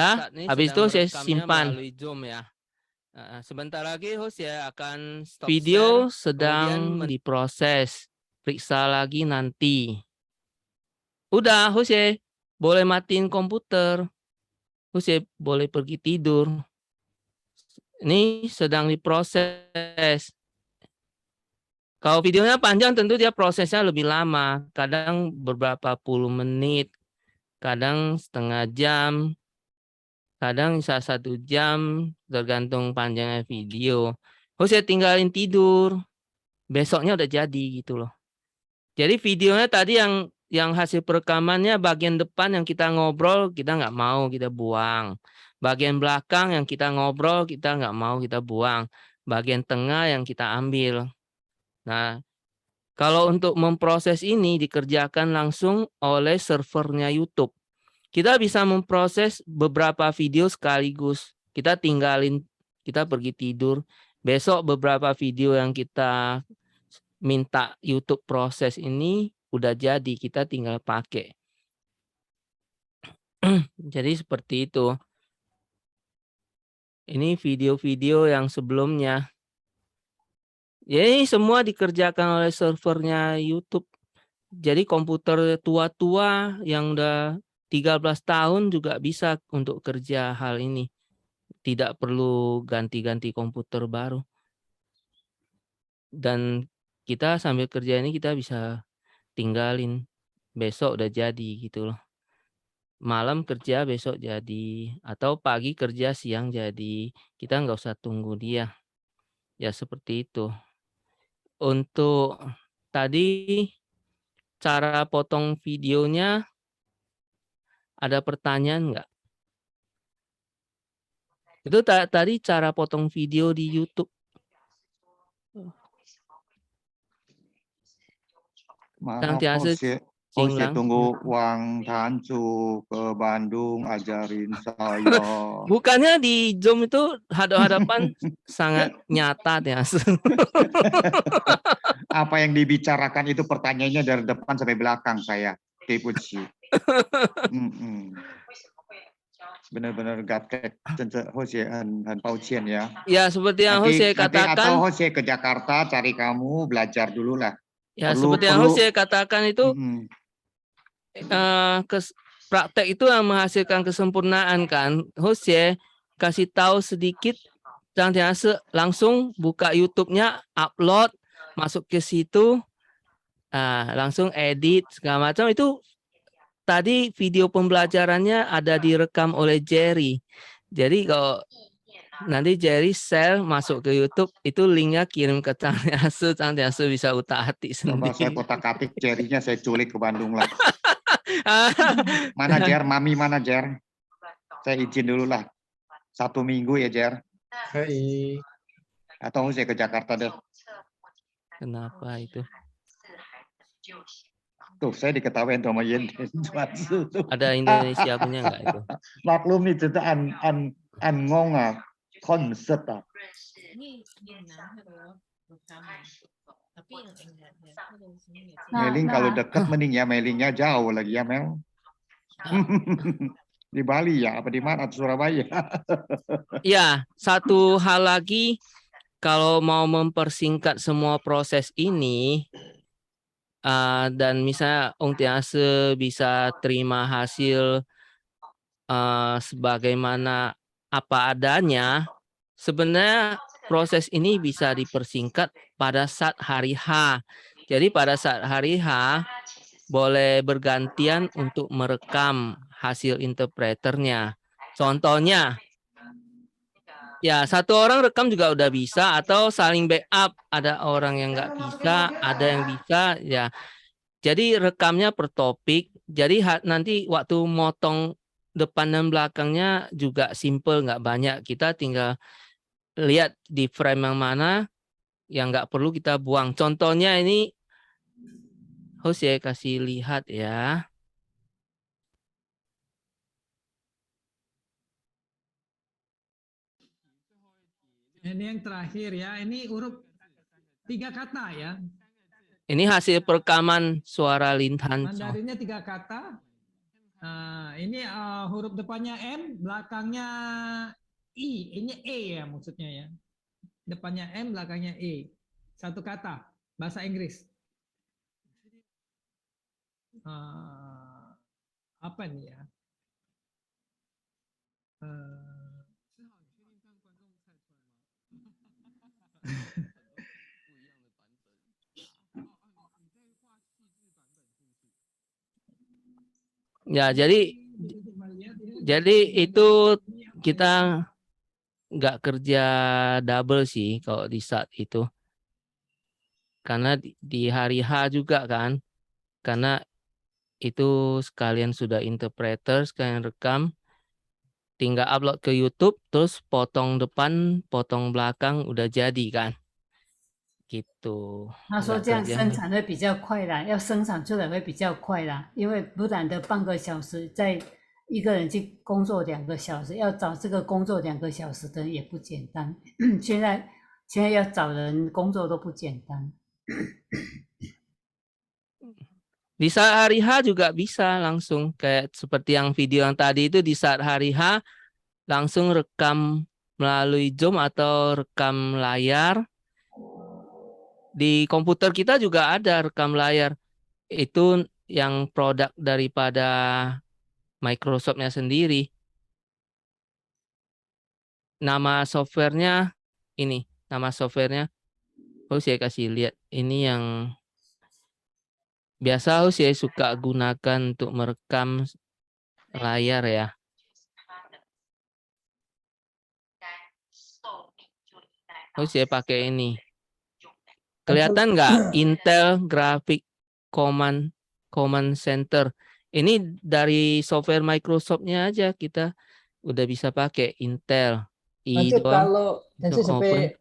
habis itu saya simpan melalui Zoom ya. Sebentar lagi Hosea akan stop video share, sedang diproses. Periksa lagi nanti. Udah Hosea boleh matiin komputer. Hosea boleh pergi tidur. Ini sedang diproses. Kalau videonya panjang tentu dia prosesnya lebih lama, kadang beberapa puluh menit, kadang setengah jam, kadang bisa 1 jam, tergantung panjangnya video. Oh, saya tinggalin tidur, besoknya udah jadi gitu loh. Jadi videonya tadi yang hasil perekamannya bagian depan yang kita ngobrol kita nggak mau kita buang. Bagian belakang yang kita ngobrol kita nggak mau kita buang. Bagian tengah yang kita ambil. Nah, kalau untuk memproses ini dikerjakan langsung oleh servernya YouTube. Kita bisa memproses beberapa video sekaligus. Kita tinggalin, kita pergi tidur. Besok beberapa video yang kita minta YouTube proses ini udah jadi, kita tinggal pakai. Jadi seperti itu. Ini video-video yang sebelumnya. Ya, ini semua dikerjakan oleh servernya YouTube. Jadi komputer tua-tua yang udah 13 tahun juga bisa untuk kerja hal ini. Tidak perlu ganti-ganti komputer baru. Dan kita sambil kerja ini kita bisa tinggalin. Besok udah jadi gitu loh. Malam kerja besok jadi. Atau pagi kerja siang jadi. Kita nggak usah tunggu dia. Ya seperti itu. Untuk tadi cara potong videonya ada pertanyaan nggak? Itu tadi cara potong video di YouTube. Maaf, Tiasa Jose Jinglang. tunggu Wang Tancu ke Bandung ajarin saya. Bukannya di Zoom itu hadap-hadapan sangat nyata ya. Apa yang dibicarakan itu pertanyaannya dari depan sampai belakang saya. Tipuci. Benar-benar gaptek Jose Han Paucian ya. Ya seperti yang Jose Atau katakan. Jose ke Jakarta cari kamu belajar dulu lah. Ya seperti yang Jose katakan itu praktek itu yang menghasilkan kesempurnaan kan. Jose kasih tahu sedikit, langsung buka YouTube-nya, upload, masuk ke situ, langsung edit segala macam. Itu tadi video pembelajarannya ada direkam oleh Jerry. Jadi kalau nanti Jerry share masuk ke YouTube, itu linknya kirim ke Tiasa bisa utak-atik Coba saya sendiri. kotak-atik Jerry-nya saya culik ke Bandung lah. Mana Jer? Mami mana Jer? Saya izin dulu lah. 1 minggu ya Jer. Hai. Atau saya ke Jakarta deh. Kenapa itu? Tuh saya diketawain sama Yen. Ada Indonesia punya nggak itu? Maklum nih itu an ngonga konsep. Mailing kalau dekat mending ya mailingnya jauh lagi ya Mel. Di Bali ya apa di mana Surabaya? Ya, satu hal lagi kalau mau mempersingkat semua proses ini dan misalnya Ong Tiase bisa terima hasil sebagaimana apa adanya, sebenarnya proses ini bisa dipersingkat pada saat hari H. Jadi pada saat hari H boleh bergantian untuk merekam hasil interpreternya. Contohnya, ya satu orang rekam juga udah bisa atau saling backup. Ada orang yang nggak bisa, ada yang bisa. Ya, jadi rekamnya per topik. Jadi nanti waktu motong depan dan belakangnya juga simple, nggak banyak. Kita tinggal lihat di frame yang mana yang nggak perlu kita buang. Contohnya ini, host ya kasih lihat ya. Ini yang terakhir ya. Ini huruf 3 kata ya. Ini hasil perekaman suara Lintan. Mandarinnya 3 kata. Nah, ini huruf depannya M, belakangnya I. Ini E ya maksudnya ya. Depannya M, belakangnya E. 1 kata. Bahasa Inggris. Apa nih ya? Ya, jadi itu kita nggak kerja double sih kalau di saat itu. Karena di hari H juga kan. Karena itu sekalian sudah interpreter, sekalian rekam. Tinggal upload ke YouTube, terus potong depan, potong belakang, udah jadi kan. Gitu. 他说 Nggak 这样 kerja. 生产会比较快啦，要生产出来会比较快啦，因为不然的半个小时，在一个人去工作2个小时，要找这个工作2个小时的人也不简单。现在要找人工作都不简单。 Di saat hari H juga bisa langsung kayak seperti yang video yang tadi itu di saat hari H langsung rekam melalui Zoom atau rekam layar. Di komputer kita juga ada rekam layar. Itu yang produk daripada Microsoft-nya sendiri. Nama softwarenya ini, nama softwarenya. Saya kasih lihat. Ini yang biasa saya suka gunakan untuk merekam layar ya. Saya pakai ini. Kelihatan nggak? Intel Graphic Command Center. Ini dari software Microsoft-nya aja kita udah bisa pakai Intel. Tancu kalau Tancu open. sampai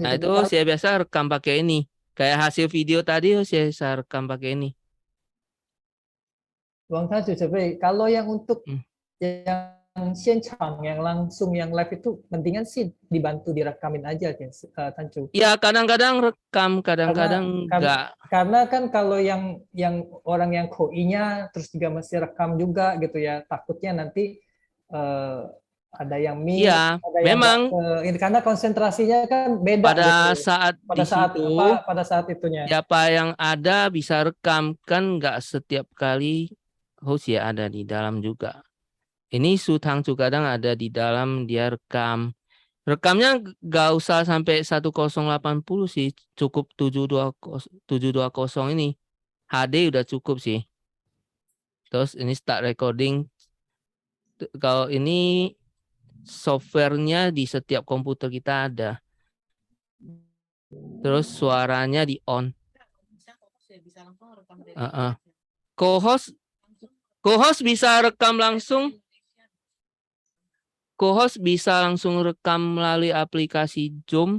Nah itu saya biasa rekam pakai ini. Kayak hasil video tadi saya rekam pakai ini. Bang Tancu sampai kalau yang untuk yang Xianchang, yang langsung yang live itu mendingan sih dibantu direkamin aja Tancu. Ya kadang-kadang rekam, kadang-kadang enggak. Karena kan kalau yang orang yang KOI-nya terus juga mesti rekam juga gitu ya, takutnya nanti ada yang miss, ya, ada memang yang karena konsentrasinya kan beda pada gitu. saat pada di saat situ, pada saat itunya. Siapa yang ada bisa rekam, kan nggak setiap kali host ya ada di dalam juga. Ini Sutang kadang ada di dalam, dia rekam. Rekamnya nggak usah sampai 1080 sih, cukup 720 ini. HD udah cukup sih. Terus ini start recording. Kalau ini softwarenya di setiap komputer kita ada. Terus suaranya di on. Co-host bisa rekam langsung. Co-host bisa langsung rekam melalui aplikasi Zoom.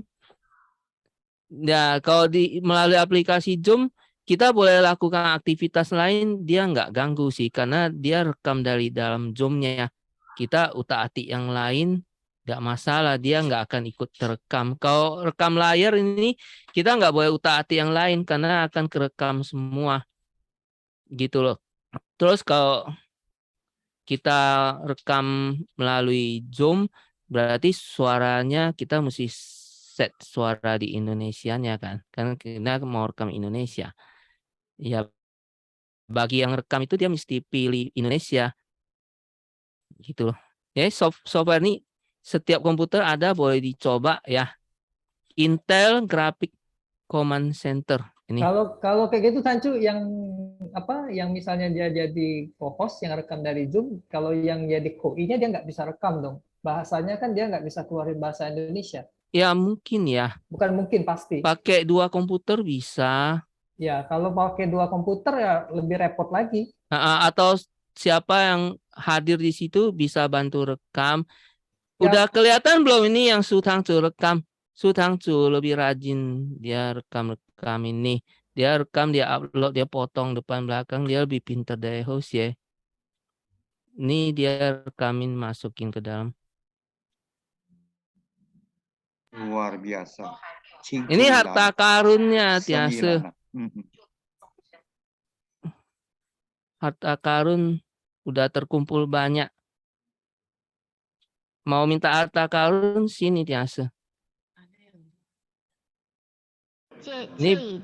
Ya, kalau melalui aplikasi Zoom, kita boleh lakukan aktivitas lain, dia nggak ganggu sih, karena dia rekam dari dalam Zoom-nya. Kita utak-atik yang lain, nggak masalah, dia nggak akan ikut terekam. Kalau rekam layar ini, kita nggak boleh utak-atik yang lain, karena akan kerekam semua. Gitu loh. Terus kalau kita rekam melalui Zoom, berarti suaranya kita mesti set suara di Indonesianya kan. Karena kita mau rekam Indonesia. Ya, bagi yang rekam itu dia mesti pilih Indonesia. Gitu loh. Ya, software ini setiap komputer ada, boleh dicoba ya. Intel Graphic Command Center. Ini. Kalau kayak gitu Tancu, yang misalnya dia jadi co-host yang rekam dari Zoom, kalau yang jadi KOI-nya dia nggak bisa rekam dong. Bahasanya kan dia nggak bisa keluarin bahasa Indonesia. Ya mungkin ya. Bukan mungkin, pasti. Pakai 2 komputer bisa. Ya, kalau pakai 2 komputer ya lebih repot lagi. Atau siapa yang hadir di situ bisa bantu rekam. Udah kelihatan belum ini yang Sutang rekam? Sutang lebih rajin, dia rekam ini. Dia rekam, dia upload, dia potong depan belakang, dia lebih pintar dari host ya. Ini dia rekamin, masukin ke dalam. Luar biasa. Ini harta karunnya Tiase. Harta karun udah terkumpul banyak. Mau minta harta karun, sini Tiase. Ini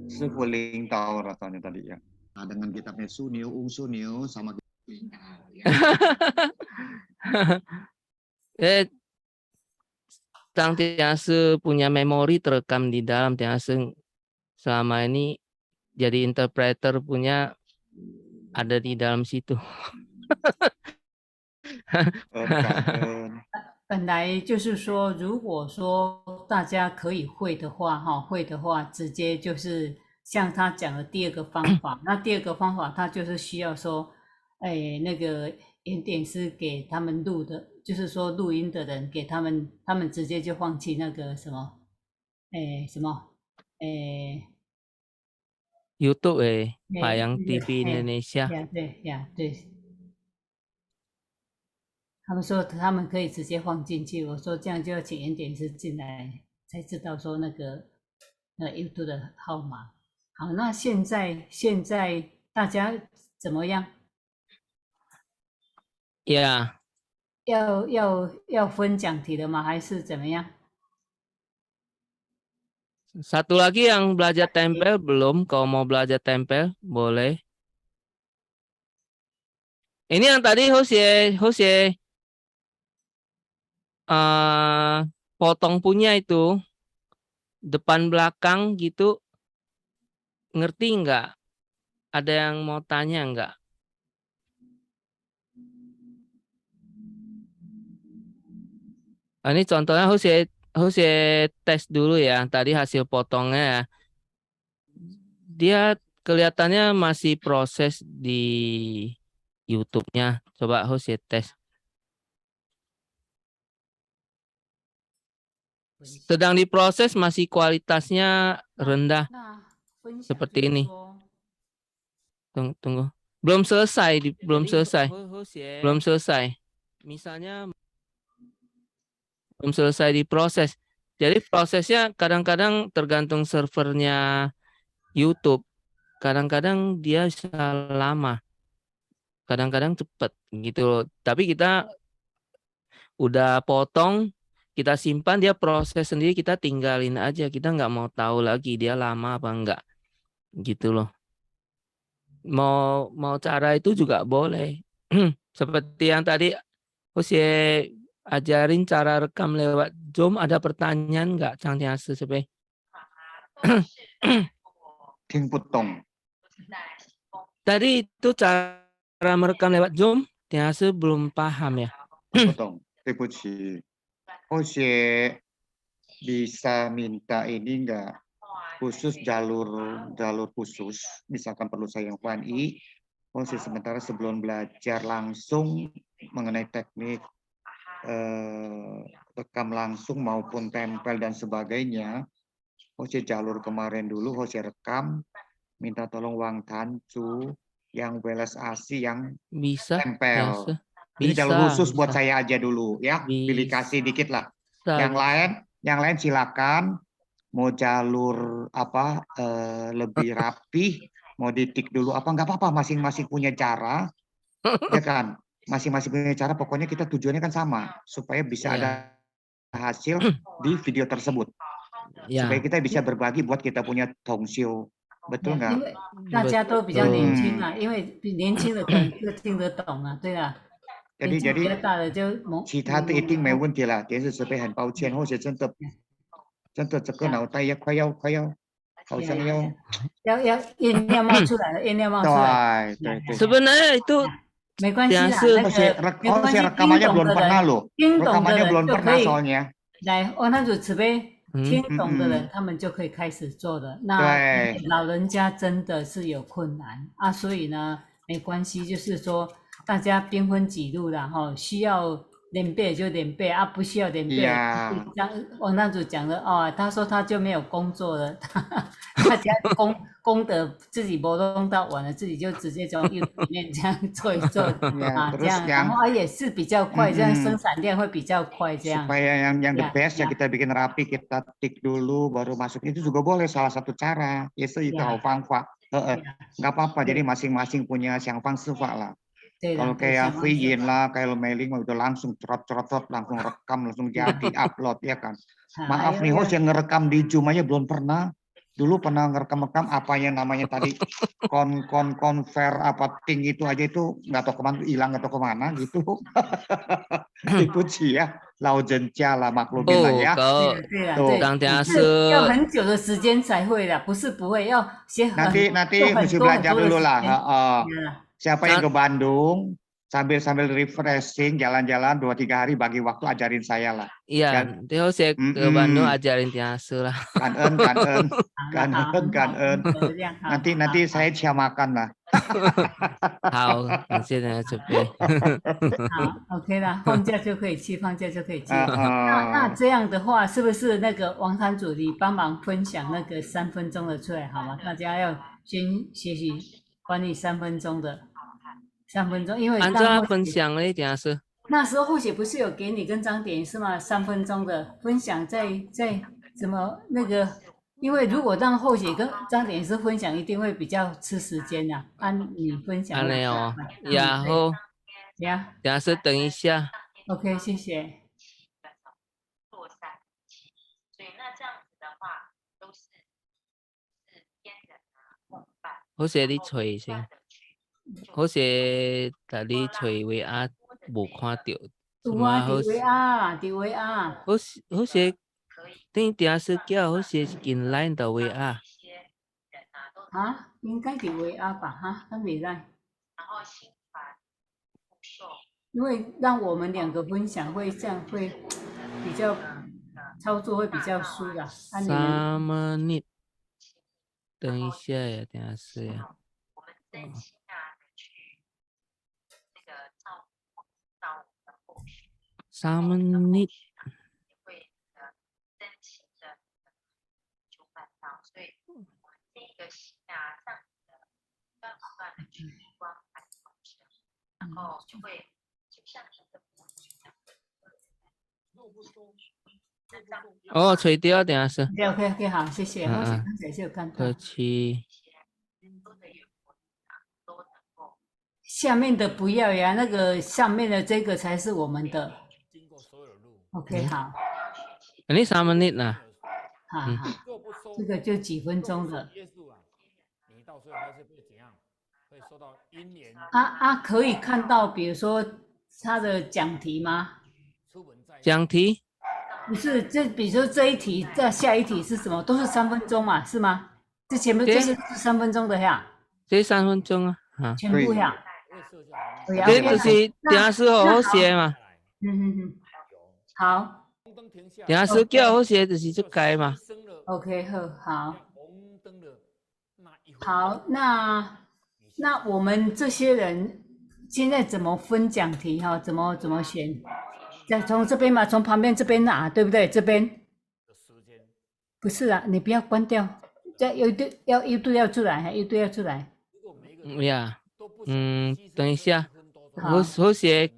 Sefuling tahu rasanya tadi ya. Nah, dengan kita punya Sunil sama ya. Tang Tiase punya memori terekam di dalam. Tiase selama ini jadi interpreter punya ada di dalam situ. 感恩。本来就是说，如果说大家可以会的话，会的话，直接就是像他讲的第二个方法。那第二个方法，他就是需要说，那个演点师给他们录的，就是说录音的人给他们，他们直接就放弃那个什么，YouTube Payang TV Indonesia. 对。他们说他们可以直接放进去，我说这样就要请演点师进来，才知道说那个YouTube 的号码。好，那现在大家怎么样？ Ya, 要分讲题的吗？还是怎么样？ satu lagi yang belajar tempel belum? Kalau mau belajar tempel, boleh. Ini yang tadi Hosye potong punya itu depan belakang gitu, ngerti nggak? Ada yang mau tanya nggak? Ini contohnya Hosye tes dulu ya. Tadi hasil potongnya ya. Dia kelihatannya masih proses di YouTube-nya. Coba Hosye tes. Sedang diproses, masih kualitasnya rendah. 那分享 Seperti 就是 ini. 说 Tunggu. Belum selesai. Belum selesai. Misalnya belum selesai diproses. Jadi prosesnya kadang-kadang tergantung servernya YouTube. Kadang-kadang dia bisa lama. Kadang-kadang cepat gitu loh. Tapi kita udah potong, kita simpan, dia proses sendiri, kita tinggalin aja. Kita nggak mau tahu lagi dia lama apa enggak. Gitu loh. Mau cara itu juga boleh. Seperti yang tadi Hosye ajarin cara rekam lewat Zoom. Ada pertanyaan nggak, Chang Tiase Sepe? Ting Putong. Tadi itu cara merekam lewat Zoom, Tiase belum paham ya. Putong. Tepuci. Hosye bisa minta ini enggak khusus jalur khusus, misalkan perlu saya yang FANI, Hosye sementara sebelum belajar langsung mengenai teknik rekam langsung maupun tempel dan sebagainya, Hosye jalur kemarin dulu Hosye rekam, minta tolong Wang Tancu yang Weles Asi yang Bisa. tempel. Tiase. Ini jalur khusus buat bisa. saya aja dulu ya, pilih kasih dikit lah. Bisa, Yang lain silakan. Mau jalur apa lebih rapi, mau ditik dulu apa nggak apa-apa, masing-masing punya cara, ya kan? Masing-masing punya cara. Pokoknya kita tujuannya kan sama, supaya bisa ada hasil di video tersebut, supaya kita bisa berbagi buat kita punya tongsio, betul 因 nggak? 为大家都比较年轻啊，因为比年轻的可能就听得懂啊，对啊。 年纪比较大的就其他的一定没问题了。电视设备很抱歉，或者真的这个脑袋也快要，好像要音量冒出来了，音量冒出来。对。 Sebenarnya itu 没关系啦， Tiase 那个没关系， rekamannya 听懂 belum 的 pernah 人， loh. 听懂的 Rekamannya 人 belum 就 pernah 可以 soalnya. 来，哦，那主慈悲，听懂的人嗯他们就可以开始做了。那对老人家真的是有困难啊，所以呢，没关系，就是说大家兵分几路啦，哈，需要连背就连背啊，不需要连背。呀像王大主讲的哦，他说他就没有工作了，大家功德自己不弄到完了，自己就直接从 YouTube 里面这样做一做 Ya, 啊，这 terus 样，然 yang 后也是比较快，这样生产量会比较快，这样。 supaya yang the Ya, best ya ya. kita bikin rapi, kita tik dulu baru masuk, itu juga boleh salah satu cara. Ya itu Ya. Fangfa. Nggak apa-apa, jadi masing-masing punya yang Fang Sifa lah. 对 Kalau 的，对， kayak 小王子 Viyin lah, kayak Mailing mah udah langsung cerot-cerot, langsung rekam, langsung jadi upload ya kan. 啊 Maaf 还 nih 有 host yang ngerekam di Zoom aja belum pernah. Dulu pernah ngerekam apa yang namanya tadi konver apa ting itu aja itu nggak tahu kemana, hilang atau kemana gitu. Dipuji ya. 老人家啦maklumin lah 哦， ya. kalau 对了， Tuh. 对，当天是要是很久的时间才会的，不是不会，要写很 Nanti 做很 mesti 多很 belajar 多的 dulu 时 lah. 间。 heeh. 对了 Siapa yang ke Bandung sambil refreshing jalan-jalan 2-3 hari bagi waktu ajarin saya lah. iya, Dan dia saya ke Bandung ajarin tiasa lah. 感恩感恩好，那好，很好，感恩。这样好。 Nanti saya makan lah. 好，感谢大家准备。好，OK 啦，放假就可以去，放假就可以去。那 Heeh. 这样的话，是不是那个王堂主你帮忙分享那个3分钟的出来好吗？大家要先学习管理3分钟的，3分钟，因为按照分享的点是，那时候或许不是有给你跟张典是吗？3分钟的分享在怎么那个？因为如果让后姐跟张典师分享，一定会比较吃时间呐、按你分享会比较安尼哦快。，然后对呀点是等一下， ，OK， 谢谢。好些你吹先，好些但你吹 VR 无看到，有啊，好伫 VR，伫 VR。好些等点是叫好些进来的 VR，啊，应该伫 VR 吧？哈，他没在。因为让我们2个分享会这样会比较操作会比较舒啦。啊，你们3 menit，等一下呀，等是呀。3 menit。哦，吹掉等下是， OK， 好，谢谢。我刚才是有看到。客气。下面的不要呀，那个上面的这个才是我们的。OK， 好。ini 3 menit lah。好好，这个就几分钟的。可以看到，比如说他的讲题吗？讲题？不是，比如说这一题，这下一题是什么？都是3分钟嘛，是吗？这前面就是3分钟的呀。这3分钟啊，啊。全部呀。这就是等下是好写嘛。好。等下是叫好写就是这改嘛。OK， 好。好，那我们这些人现在怎么分讲题哈？怎么选？再从这边嘛，从旁边这边拿，对不对？这边不是啊，你不要关掉，这有一对要出来，一对要出来。呀，等一下，好写，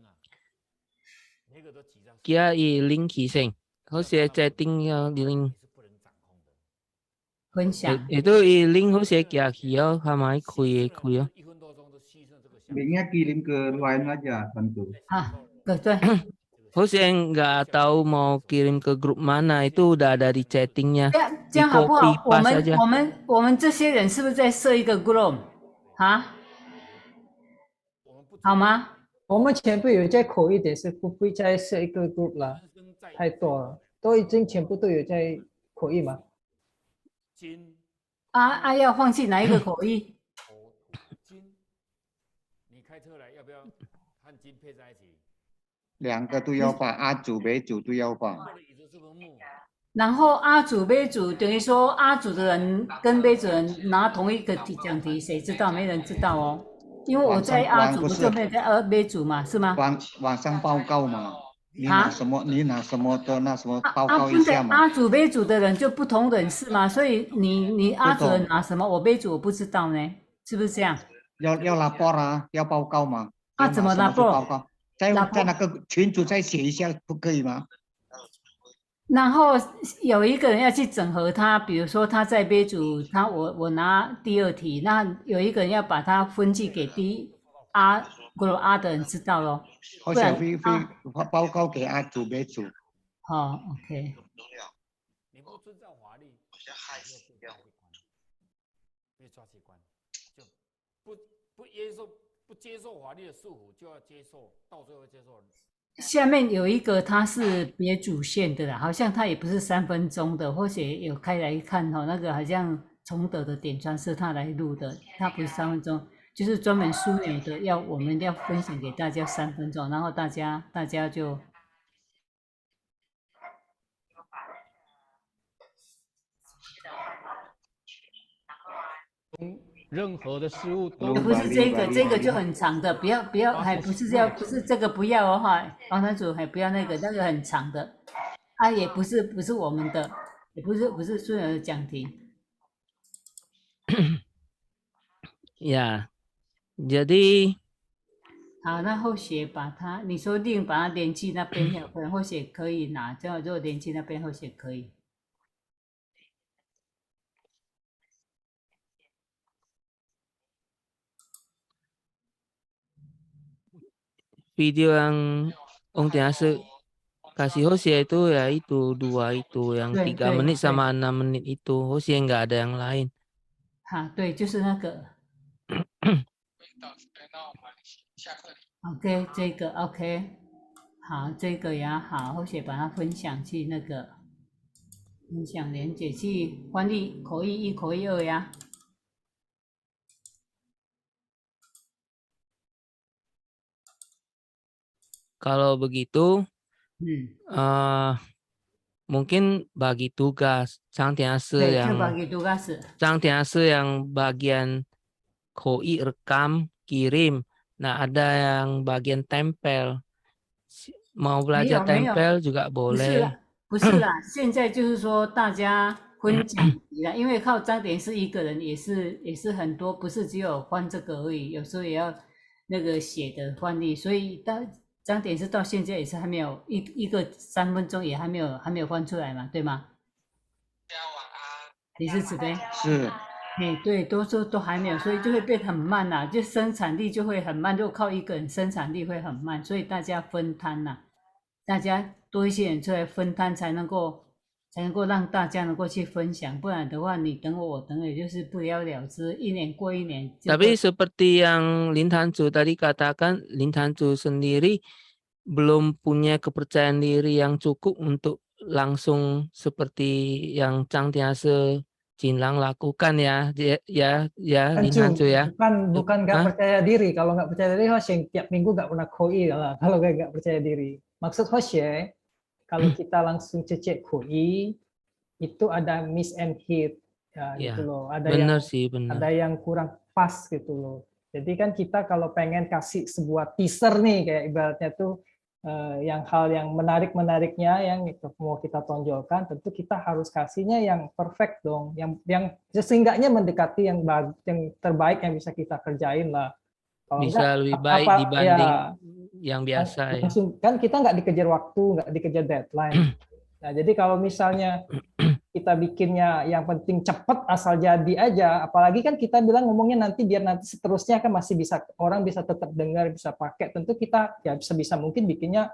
加以link起先，好写再定要link。分享。itu link好写加起哦，係咪開哦？ Linknya kirim ke line aja, tentu. Betul. Hussein nggak tahu mau kirim ke grup mana, itu udah ada di chattingnya. 这样好不好？ saja. 我们这些人是不是再设一个 group 啊？好吗？我们全部有在口译点是不会再设一个 group 了，太多了，都已经全部都有在口译嘛。要放弃哪一个口译？你开车来要不要和金配在一起？2个都要吧，阿组、B组都要吧。然后阿组、B组等于说阿组的人跟 B组人拿同一个讲题，谁知道？没人知道哦。因为我在阿组，不就没有在B组嘛，是吗？网上报告嘛。你拿什么？你拿什么的那什么报告一下嘛？阿组、B组的人就不同人是吗？所以你阿组人拿什么？我 B组我不知道呢，是不是这样？要 lapor 啊，要报告嘛。怎么 lapor？ 在那个群组再写一下，不可以吗？然后有一个人要去整合他，比如说他在 B 组，我拿第2题，那有一个人要把它分寄给group A 的人知道咯。或者报告给阿组、B 组。好 ，OK。你不遵照法律，被抓去关，就不接受法律的束缚，就要接受，到最后接受下面有一个它是别主线的啦，好像它也不是3分钟的，或许有开来看哈、那个好像崇德的点传是他来录的，它不是3分钟，就是专门枢纽的，我们要分享给大家3分钟，然后大家就任何的事物都 Belum 不是 Bali 这个， Bali 这个 Bali 就很长的，不要，还不是不是这个不要的话，王坛主还不要那个很长的，啊，也不是我们的，也不是枢纽的讲题。Ya, jadi 好，那后写把它，你说另把它连去那边，后写可以拿，这样如果连去那边后写可以。 video yang Ong Tiase kasih Hosea itu ya itu 2 itu yang 对 3 对 menit 对， sama 6 menit itu Hosea nggak ada yang lain. 哈，对，就是那个。OK， 这个 OK， 好，这个也好，后写把它分享去那个分享连接去翻译口译1、口译2呀。 Kalau begitu嗯， mungkin bagi tugas Chang Tiase 对，就 yang 把给杜嘎斯。 Chang Tiase yang bagian koi rekam kirim. Nah, ada yang bagian tempel. Mau 没 belajar 有没有， tempel juga 不是 boleh. 啦，不是啦，现在就是说大家分讲题啦，因为靠张典是一个人，也是很多，不是只有翻这个而已，有时候也要那个写的翻译，所以张典是到现在也是还没有一个3分钟也还没有翻出来嘛，对吗？你是指的？是哎，对，都还没有，所以就会变很慢啦，就生产力就会很慢。如果靠一个人，生产力会很慢，所以大家分摊啦，大家多一些人出来分摊，才能够让大家能够去分享，不然的话，你等我，我等你，就是不了了之，一年过一年。 Tapi seperti yang Lin Tanzu tadi katakan, Lin Tanzu sendiri belum punya kepercayaan diri yang cukup untuk langsung seperti yang Chang Tiase Jinlang lakukan ya Lin Tanzu ya. Bukan nggak percaya diri. Kalau nggak percaya diri, Hoshe tiap minggu nggak pernah koi lah. Kalau nggak percaya diri. Maksud Hoshe, kalau kita langsung cecek koi, itu ada miss and hit, ya, gitu loh. Ada yang kurang pas gitu loh. Jadi kan kita kalau pengen kasih sebuah teaser nih, kayak ibaratnya tuh yang hal yang menariknya yang mau kita tonjolkan, tentu kita harus kasihnya yang perfect dong, yang seseenggaknya mendekati yang terbaik yang bisa kita kerjain lah. Kalau bisa lebih baik dibanding yang biasa ya. Kan kita nggak dikejar waktu, nggak dikejar deadline. Nah, jadi kalau misalnya kita bikinnya yang penting cepat asal jadi aja, apalagi kan kita bilang ngomongnya nanti biar nanti seterusnya kan masih bisa orang bisa tetap dengar, bisa pakai. Tentu kita ya bisa mungkin bikinnya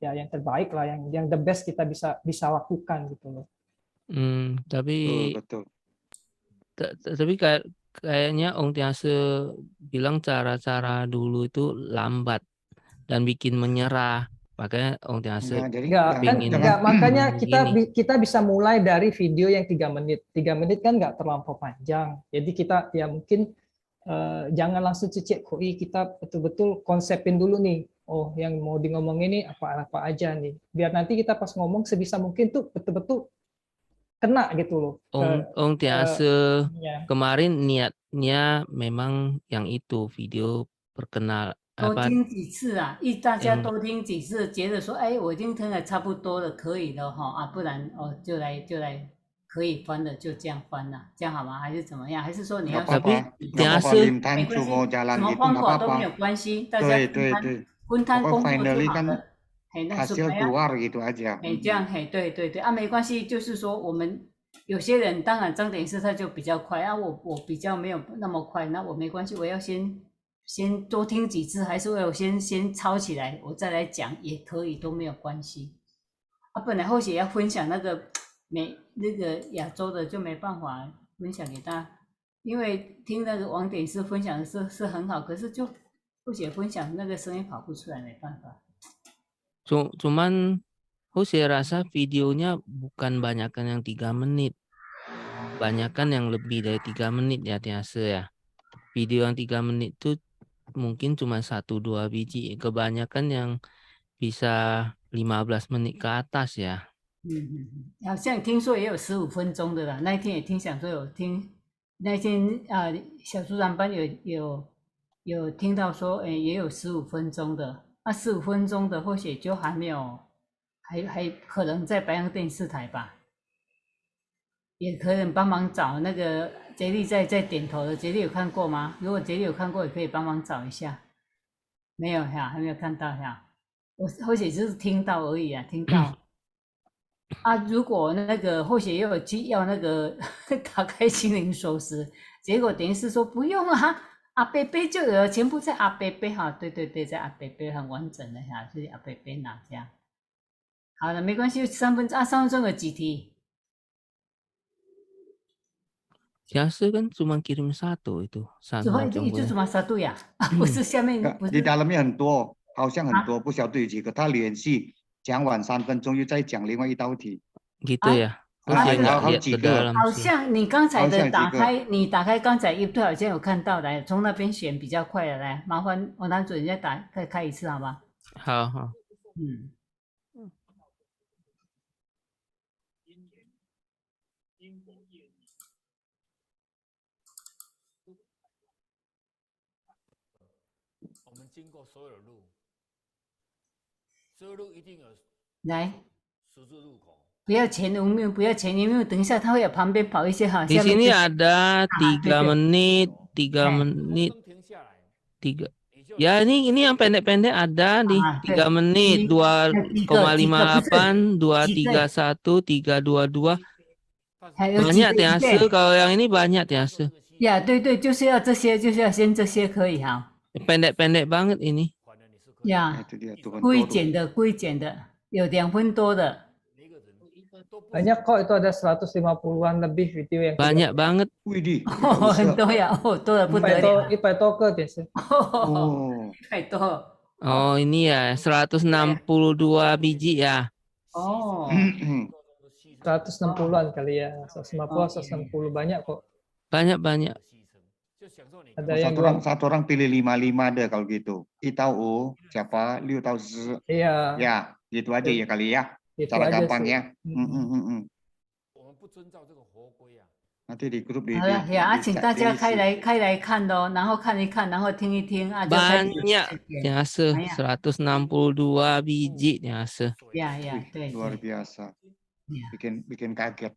ya yang terbaik lah, yang the best kita bisa lakukan gitu loh. Tapi betul. Tapi kayaknya Ong Tiase bilang cara-cara dulu itu lambat dan bikin menyerah. Makanya Ong Tiase makanya kita bisa mulai dari video yang 3 menit. 3 menit kan nggak terlampau panjang. Jadi kita ya mungkin jangan langsung cecek koi, kita betul-betul konsepin dulu nih. Oh, yang mau di ngomong ini apa aja nih. Biar nanti kita pas ngomong sebisa mungkin tuh betul-betul kena gitu loh. Ong Tiase kemarin niatnya memang yang itu video perkenal 多听几次啊，大家多听几次，觉得说，哎，我已经听了差不多了，可以了哈啊，不然就来可以翻的，就这样翻了，这样好吗？还是怎么样？还是说你要说，没关系，什么方法都没有关系，大家分摊工作就好了。那是 keluar gitu aja。这样对啊，没关系，就是说我们有些人当然张典师他就比较快啊，我比较没有那么快，那我没关系，我要先多听几次，还是我先抄起来，我再来讲也可以，都没有关系。啊，本来后写要分享那个亚洲的就没办法分享给大家，因为听那个王典师分享的是很好，可是就后写分享那个声音跑不出来，没办法。Cuman saya rasa videonya bukan banyakan yang 3 menit. Banyakan yang lebih dari 3 menit ya Tiase ya. Video yang 3 menit itu mungkin cuma 1-2 biji. Kebanyakan yang bisa 15 menit ke atas ya. 好像听说也有15分钟的啦。那一天也听想说有听，那一天小组长班有听到说，也有15分钟的。那15分钟的或许就还没有，还可能在白洋电视台吧，也可能帮忙找那个杰力在点头的。杰力有看过吗？如果杰力有看过，也可以帮忙找一下。没有呀，还没有看到呀。我或许就是听到而已啊，听到。啊，如果那个或许也有要那个打开心灵锁匙，结果等于是说不用啊，阿贝贝就有了，全部在阿贝贝哈，对对对，在阿贝贝很完整的哈，就是阿贝贝拿这样。好了，没关系，3分钟有几题？ Tiase kan cuma kirim 1 itu. 就cuma 1 ya？不是下面不是。你dalamnya 很多，好像很多，不晓得有几个。他连续讲完3分钟，又再讲另外一道题。 Gitu ya. Saya nggak lihat ke dalam 好 sih. 像你刚才的你打开刚才YouTube好像有看到的，从那边选比较快的，来，麻烦王堂主任再开一次好吗？好好。我们经过所有的路，所有路一定有来，十字路口。 不要前无谬，不要前无谬，等一下他会有旁边跑一些哈。 Di sini ada 3 menit, 3 menit, 3. Ya ini yang pendek-pendek ada di 3 menit, 2,58, 231, 322. Banyak Tiase, kalau yang ini banyak Tiase. 呀，对对，就是要这些，就是要先这些可以哈。 Pendek-pendek banget ini. 呀，故意剪的，故意剪的，有2分多的。 Banyak kok, itu ada 150-an lebih video yang banyak banget. Widih. 很多呀，多的不得了。 100 Tiase. 太多。 Oh ini ya 162 biji ya. Oh. 160-an kali ya, 150, 160 banyak kok. Banyak. Ada yang satu orang pilih 5 deh kalau gitu. I tahu siapa, Liu tahu. Iya. Ya, gitu aja ya kali ya. Itu Cara aja gampangnya. sih. Nanti di grup 好了呀，请大家开来看咯，然后看一看，然后听一听啊。 Banyak Tiase, 162 biji Tiase. Ya,对。 Luar biasa. Bikin kaget.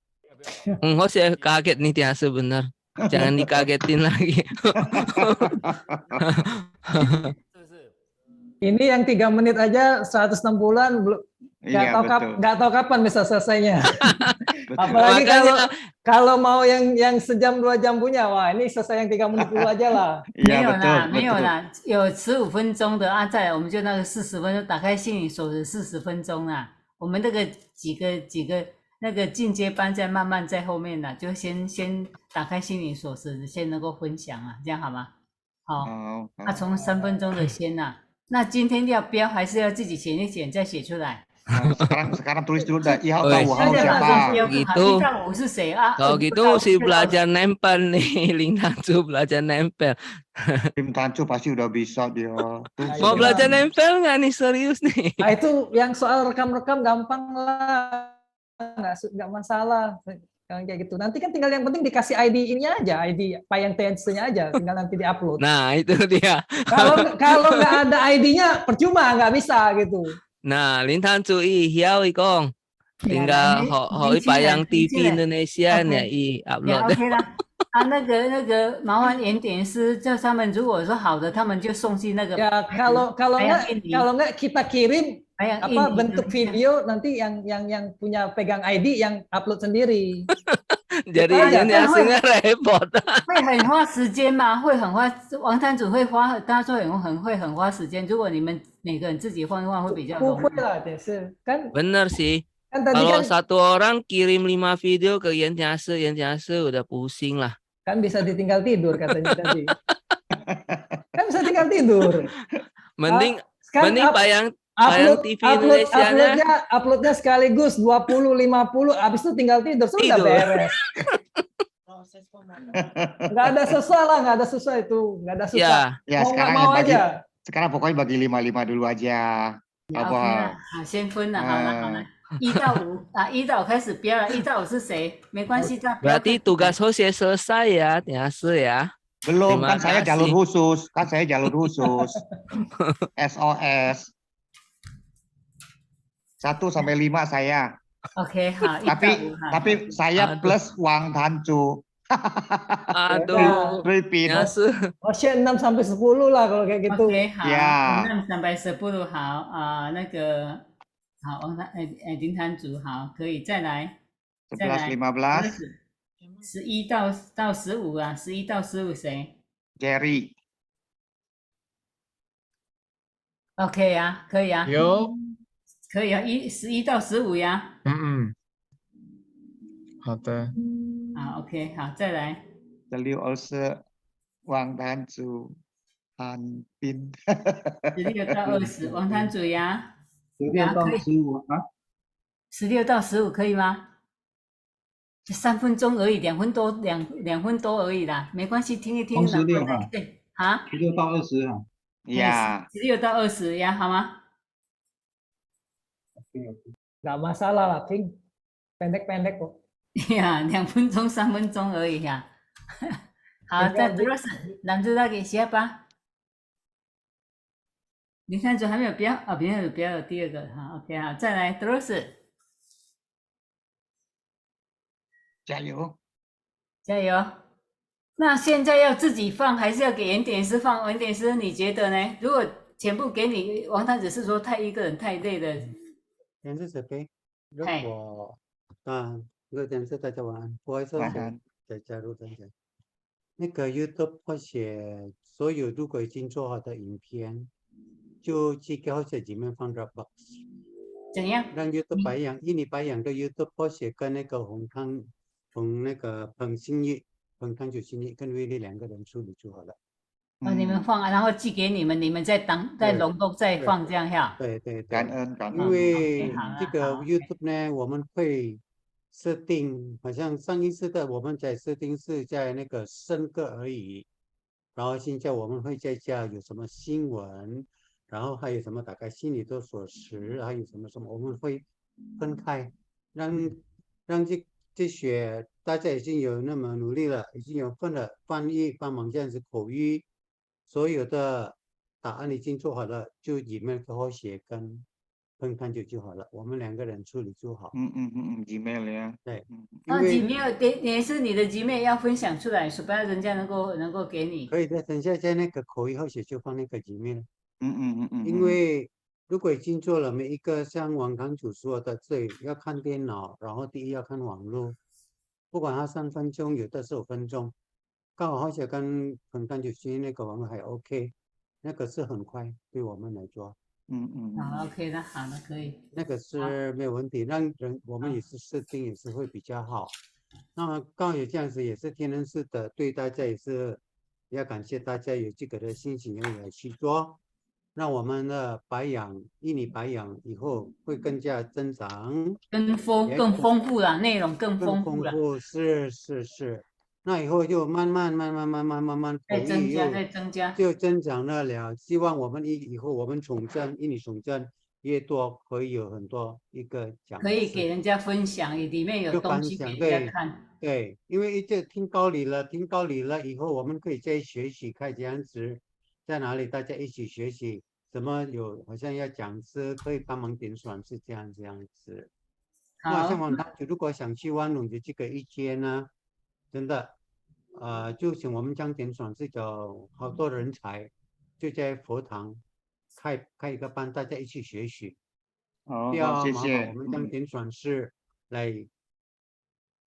Saya kaget nih Tiase bener. Jangan dikagetin lagi. Ini yang 3 menit aja 160-an belum. Nggak tahu kapan bisa selesainya. Apalagi kalau mau yang sejam 2 jam punya, wah ini selesai yang 3 menit dulu aja lah. 没有啦，有15分钟的啊，再来我们就那个40分钟，打开心理锁匙40分钟啦。我们那个几个那个进阶班再慢慢在后面啦，就先打开心理锁匙，先能够分享啊，这样好吗？好，那从3分钟的先啦。那今天要标还是要自己剪一剪再写出来？ Sekarang tulis dulu dah. Iya tahu siapa. Gitu. Kalau gitu mesti belajar nempel nih, Ling Tancu belajar nempel. Ling Tancu pasti udah bisa dia. Mau belajar nempel nggak nih, serius nih? Nah, itu yang soal rekam-rekam gampang lah, nggak masalah. Kayak gitu. Nanti kan tinggal yang penting dikasih ID ini aja, ID Payang TNC-nya aja, tinggal nanti diupload. Nah itu dia. Kalau nggak ada ID-nya percuma, nggak bisa gitu. Nah, Ling Tancu hiao ikong. Tinggal hoi Payang TV Indonesia nya upload. 啊，那个麻烦演点师，就他们如果说好的，他们就送去那个。 Ya kalau nggak kita kirim apa bentuk video nanti yang punya pegang ID yang upload sendiri. Jadi ini aslinya repot. 会很花时间吗？会很花，王摊主会花，他说很花时间。如果你们每个人自己放一放，会比较容易。 不会lah, kan? Bener sih. Kan tadi Kalau kan, satu orang kirim 5 video ke Yen Tiase udah pusing lah. kan bisa ditinggal tidur katanya tadi. Kan bisa tinggal tidur. Mending yang TV Indonesia-nya uploadnya sekaligus 20 50 habis itu tinggal tidur sudah Tidur. beres. Nggak ada susah lah, nggak ada susah itu, nggak ada susah. ya. Ya Mau nggak sekarang mau bagi, aja. sekarang pokoknya bagi 5 dulu aja. 好好不 OK 好？了，好，先分了，好了好了，1到5啊，1到5开始标了，1到5是谁？没关系，这样不要 Berarti 看出来 tugas Jose selesai ya, Tiase ya. Belum, Terima kan saya jalur kasih. khusus. Kan saya jalur khusus. SOS. 1 sampai 5 saya. OK，好，1到5哈。 Tapi saya Aduh. plus Wang Tancu. Aduh, Repeat. Tiase. Share 6 sampai 10 lah kalau kayak gitu. OK，好，呀6sampai 10好那个好，林坛主好，可以再来，再 11, 来 15. 11到15啊，11到15谁 Jerry. ？OK 啊，可以啊，有，可以啊，11到15呀。好的，好 OK，好，再来。 Beliau also Wang Tancu. Han Pin. 16到20，王坛主呀16到15啊， ，16到15可以吗？就3分钟而已，2分多2分多而已啦，没关系，听一听。从16哈，对，啊16到20哈。 Ya. ，16到20呀，好吗？ Nggak masalah lah, Ting. Pendek-pendek kok. 呀，2分钟3分钟而已呀。好，再 terus lanjut lagi siapa？ 林山主还没有标啊，别有标有第二个，好 ，OK 好，再来 terus。 加油！加油！那现在要自己放，还是要给原点师放？原点师你觉得呢？如果全部给你，王太子是说一个人太累了。点是谁？如嗨果各点是大家晚安，不好意思，晚安再加入大家。那个 YouTube 或写所有如果已经做好的影片，就寄给或者里面放 Dropbox。怎样？让 YouTube 白养，印尼白养的 YouTube 或写跟那个那个彭新义、彭康九新义跟威力2个人处理就好了。你们放，然后寄给你们，你们再隆重再放这样哈。对，感恩感恩。因为好了这个好 YouTube 呢，我们会设定，好像上一次的我们在设定是在那个10个而已，然后现在我们会再加有什么新闻，然后还有什么打开心里的锁匙，还有什么，我们会分开，让这些大家已经有那么努力了，已经有翻译帮忙这样子口语，所有的答案已经做好了，就里面和写跟分看就好了，我们2个人处理就好。Gmail ya。对，那 Gmail 也是你的 Gmail 要分享出来，不然人家能够给你。可以的，等下在那个口语后写就放那个 Gmail。因因为如果已经做了每一个像王堂主说的，这要看电脑，然后第一要看网络，不管它3分钟，有的是5分钟，刚好写跟彭丹九新那个网络还 OK， 那个是很快对我们来做。好 OK 的，好的，可以。那个是没有问题，让人我们也是设定也是会比较好。那么刚好有这样子，也是天人式的，对大家也是要感谢大家有这个的心情来去做，让我们的印尼白养以后会更加增长，更丰富了，内容更丰富了。是。那以后就慢慢再增加，就增长了。希望我们以后我们印尼重振越多，可以有很多一个讲，可以给人家分享，里面有东西给人家看。对，因为就听高理了以后，我们可以再学习看这样子，在哪里大家一起学习，怎么有好像要讲师可以帮忙点算是这样子。那像我们如果想去万隆的这个一间呢，真的，就请我们将点算是找好多人才，就在佛堂开一个班，大家一起学习。好，谢谢。我们将点算是来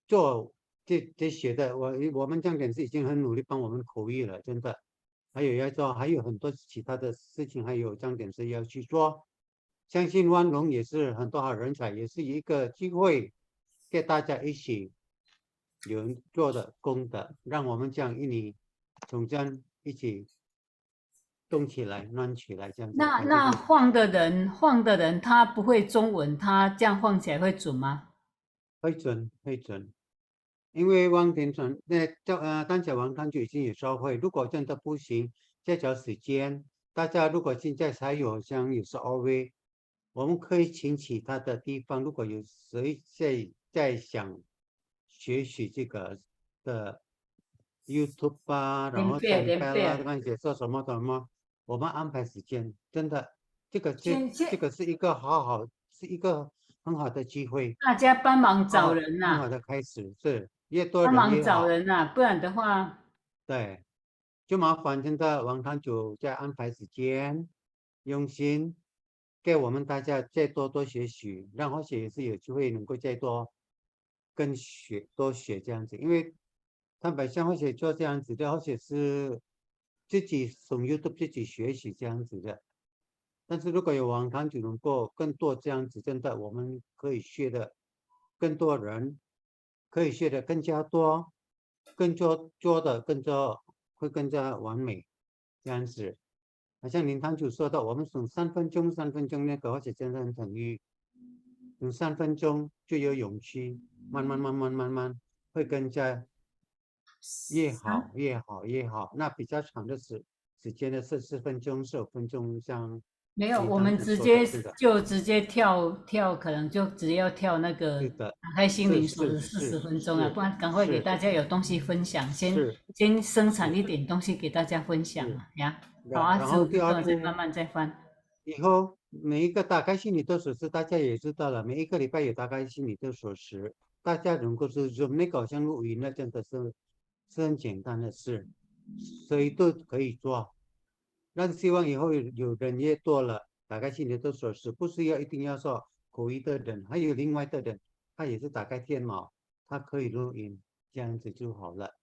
做这些的，我们将点是已经很努力帮我们口译了，真的。还有要做，还有很多其他的事情，还有将点是要去做。相信万隆也是很多好人才，也是一个机会，给大家一起有人做的功德，让我们这样印尼重振一起动起来、乱起来这样子。那晃的人他不会中文，他这样晃起来会准吗？会准，因为王田传刚才王堂主已经有说会，如果真的不行，再找时间。大家如果现在还有像有时 OV， 我们可以请其他的地方，如果有谁在想学习这个的 YouTube 啊，然后免费看解说什么，我们安排时间，真的这个是一个很好的机会，大家帮忙找人很好呐，的开始，是越多帮忙人越好。找人呐，不然的话，对，就麻烦真的王堂主再安排时间，用心给我们大家再多学习，让或许也是有机会能够再多学这样子，因为坦白讲，或许做这样子的，或许是自己从 YouTube 自己学习这样子的。但是如果有王堂主能够更多这样子，真的我们可以学的更多人，可以学的更加多，做的会更加完美这样子。好像林堂主说的，我们从3分钟那个，或者真的很等于从3分钟就有勇气，慢慢会更加越好。那比较长的时间的是4分钟、15分钟，像没有，我林堂主们直接说的是的就直接跳，可能就直接要跳那个是的打开心灵锁的是40分钟啊，不然赶快给是大家有东西分享，是先生产一点东西给大家分享啊呀。好啊，然后15第二步分钟再慢慢再翻。以后每一个打开心理的锁匙，大家也知道了，每一个礼拜有打开心理的锁匙，大家能够是用那个好像录音，那真的是很简单的事，谁都可以做。那希望以后有人越多了，打开心理的锁匙，不是一定要说口译的人，还有另外的人，他也是打开电脑，他可以录音，这样子就好了。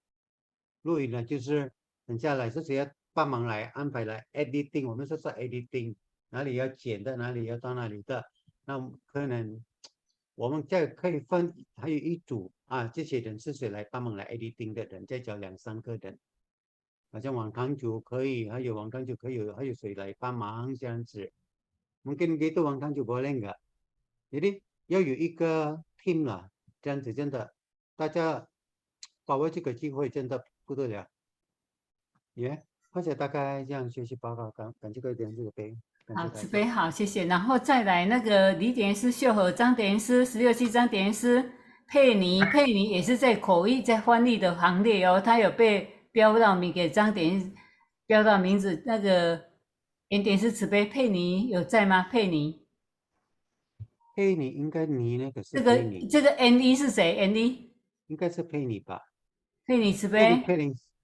录音呢，就是等下来是谁要帮忙来安排来 editing， 我们说 editing， 哪里要剪的，哪里要到哪里的，那可能我们再可以分，还有一组啊，这些人是谁来帮忙来 editing 的人，再找2、3个人，好像王堂主可以，还有王堂主可以，还有谁来帮忙这样子，mungkin gitu王堂主boleh enggak？ jadi要有一个 team 啦，这样子真的，大家把握这个机会真的不得了，或者大概这样学习报告，感谢各位点这个杯。好，慈悲好，谢谢。然后再来那个李点师、秀和、张点师、16期张点师、佩妮也是在口译、在翻译的行列哦，他有被标到名给张点标到名字。那个原点师慈悲，佩妮有在吗？佩妮应该你那个是这个 NE 是谁 ？NE 应该是佩妮吧？佩妮慈悲，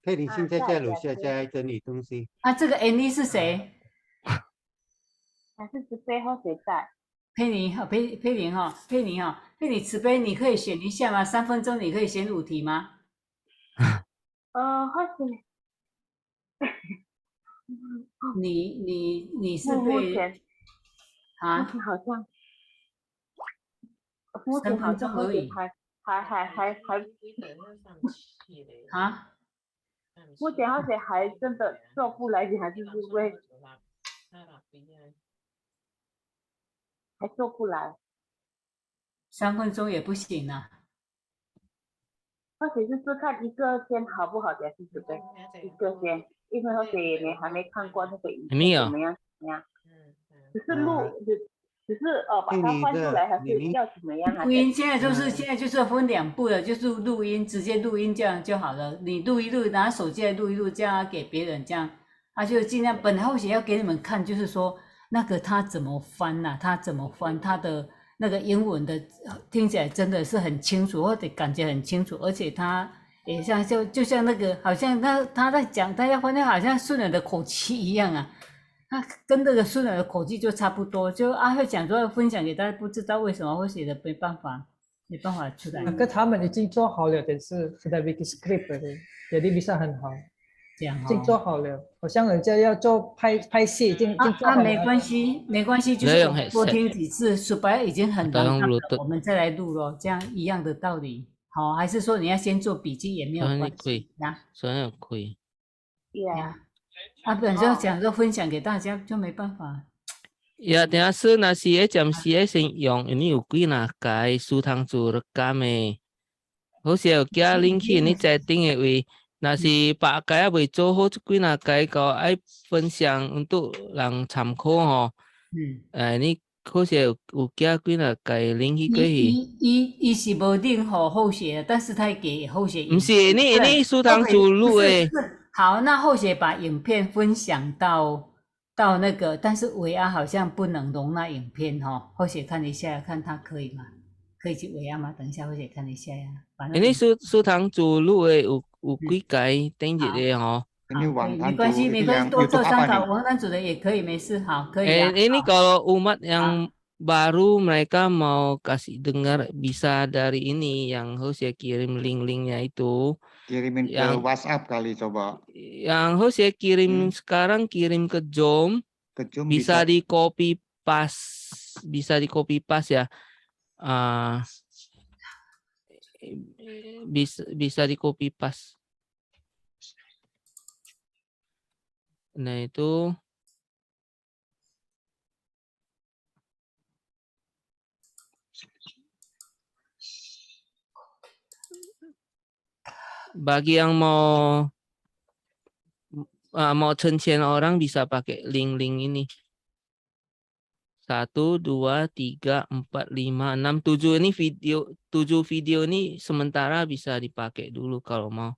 佩妮现在在楼下在整理东西。啊，这个 NE 是谁？还是慈悲或谁在？佩妮哈，佩妮慈悲，你可以选一下吗？3分钟你可以选5题吗？或许你是被目前啊？好像目前好像而已，还啊？目前或许还真的做不来，你还是因为还做不来。3分钟也不行啊。或许是看一个先好不好的，是不对？一个先，因为或许你还没看过那个影片怎么样？只是把它换出来，还是要怎么样？录音现在就是分2步的，就是录音，直接录音这样就好了。你录一录，拿手机来录一录，这样给别人这样，他就尽量。本来或许要给你们看，就是说那个他怎么翻啊，他怎么翻，他的那个英文的听起来真的是很清楚，或者感觉很清楚，而且他也像就像那个好像他在讲，他要翻那好像顺耳的口气一样啊。他跟这个顺耳的口技就差不多，就会讲说分享给大家，不知道为什么会写的没办法出来。那个他们已经做好了，但是 sudah bikin script 了，jadi bisa 很好，这样已经做好了，好像人家要做拍戏，已经做好了。没关系，就是多听几次，说白了已经很难了，我们再来录咯，这样一样的道理。好，还是说你要先做笔记也没有关系呀？所以可以。Yeah. 啊，本身讲说分享给大家就没办法。 Ya, tiasa nasi jam sia sing yong ini ukui na kai su thang chu rekame. Ho sia kia link ini chatting wi nasi pak kai wi cho ho kui na kai có ai phân享untuk lang tham khô ho. Ini ho sia kia kui na kai link kui hi. 伊是无领好后学，但是他给后学影片。不是ini su thang chu lu 好，那后学把影片分享到那个，但是维亚好像不能容纳影片哈。后学看一下，看他可以吗？可以去维亚吗？等一下后学看一下呀。Ini su thang chu lu u kui kai teng je de ho. Ini Wang 没关系， Tanju 没 itu 关系， yang 多做 YouTube 参 apa 考。 nih? 王丹主的也可以，没事，好，可以啊。 Ini kalau umat yang baru mereka mau kasih dengar bisa dari ini yang harus ya kirim link-linknya itu. Kirimin ke Yang WhatsApp kali coba. Yang harus ya kirim sekarang kirim ke Zoom. Ke Zoom Bisa di copy paste, bisa di copy paste ya. Bisa di copy paste. Nah itu bagi yang mau censian orang bisa pakai link-link ini. 1, 2, 3, 4, 5, 6, 7 ini video, 7 video ini sementara bisa dipakai dulu kalau mau.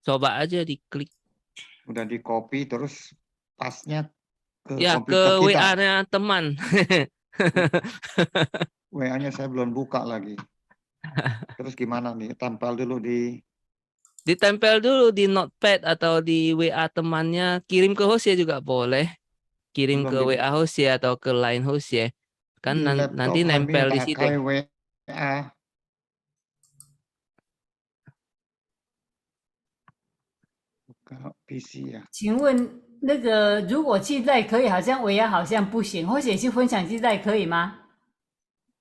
Coba aja diklik. Udah di copy terus pasnya ke Ya, komputer ke kita. WA-nya teman. WA-nya saya belum buka lagi. Terus gimana nih? Tempel dulu di... Ditempel dulu di notepad atau di WA temannya. Kirim ke host ya juga boleh. Kirim ke WA host ya atau ke line host ya. Kan nanti nempel di situ. WA. PC 呀。请问那个如果去赖可以，好像维亚好像不行，或者去分享去赖可以吗？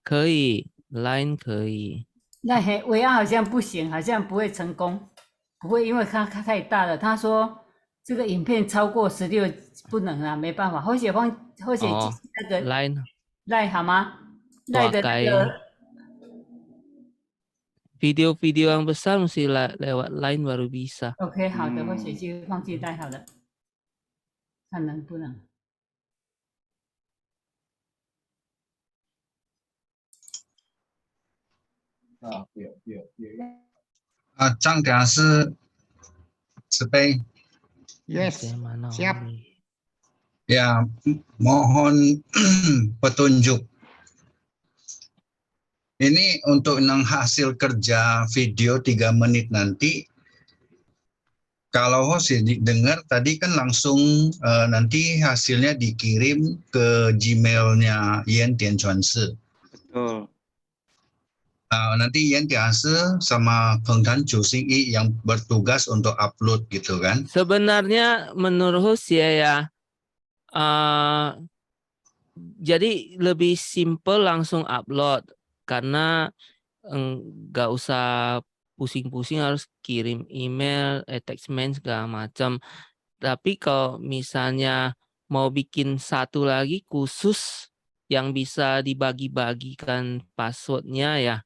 可以 ，Line 可以。那维亚好像不行，好像不会成功，不会，因为它太大了。他说这个影片超过16不能啊，没办法。或者那个 Line 好吗？赖的那个。 Video-video yang besar mesti lewat line baru bisa. OK， 好的，或者就放弃带好了，看能不能。Chang Tiasa Sepeng. Yes, siap. Ya, mohon petunjuk. Ini untuk hasil kerja video 3 menit nanti. Kalau host dengar tadi kan langsung nanti hasilnya dikirim ke Gmail-nya Yan Tianchuanshi. Betul. Nanti Yan Tianshi sama Pengtan Jusing I yang bertugas untuk upload gitu kan? Sebenarnya menurut host ya, jadi lebih simple langsung upload. Karena nggak usah pusing-pusing harus kirim email, attachment segala macam. Tapi kalau misalnya mau bikin satu lagi khusus yang bisa dibagi-bagikan passwordnya ya,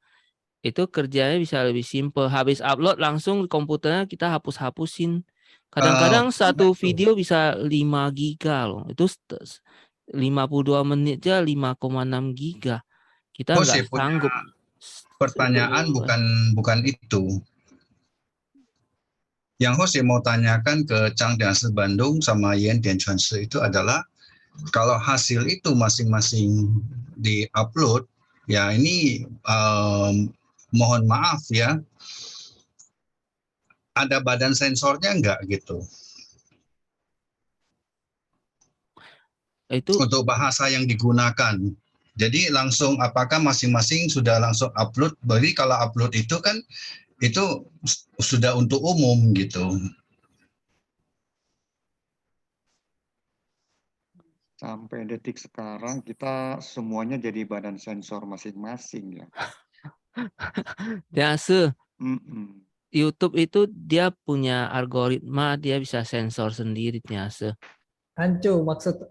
itu kerjanya bisa lebih simple. Habis upload langsung komputernya kita hapus-hapusin. Kadang-kadang satu video bisa 5 giga loh. Itu 52 menit aja 5,6 giga. Kita nggak sanggup. Pertanyaan bukan itu. Yang host mau tanyakan ke Chang Tiasa Bandung sama Yan Tianchuanshi itu adalah kalau hasil itu masing-masing di-upload, ya ini mohon maaf ya, ada badan sensornya nggak gitu? Itu untuk bahasa yang digunakan. Jadi langsung apakah masing-masing sudah langsung upload? Berarti kalau upload itu kan itu sudah untuk umum gitu. Sampai detik sekarang kita semuanya jadi badan sensor masing-masing ya. Tiasa. YouTube itu dia punya algoritma, dia bisa sensor sendiri ternyata. Hancu, maksud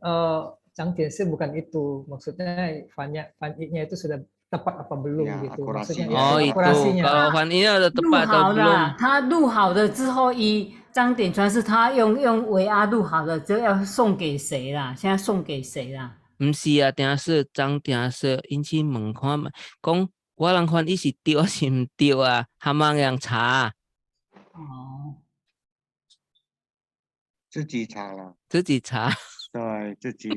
Changtianshi bukan itu. Maksudnya Fan-nya itu sudah tepat apa belum Ya, gitu. Maksudnya akurasinya. Oh itu, akurasinya. kalau Fan ini udah 录 tepat atau 好 belum? 了，他录好了之后，张典川是他用WA 录好了，就要送给谁啦？现在送给谁啦？唔是啊，定是张定是因此问看嘛，讲我人看伊是对还是唔对啊？他们样查，哦，自己查了，自己查。对自己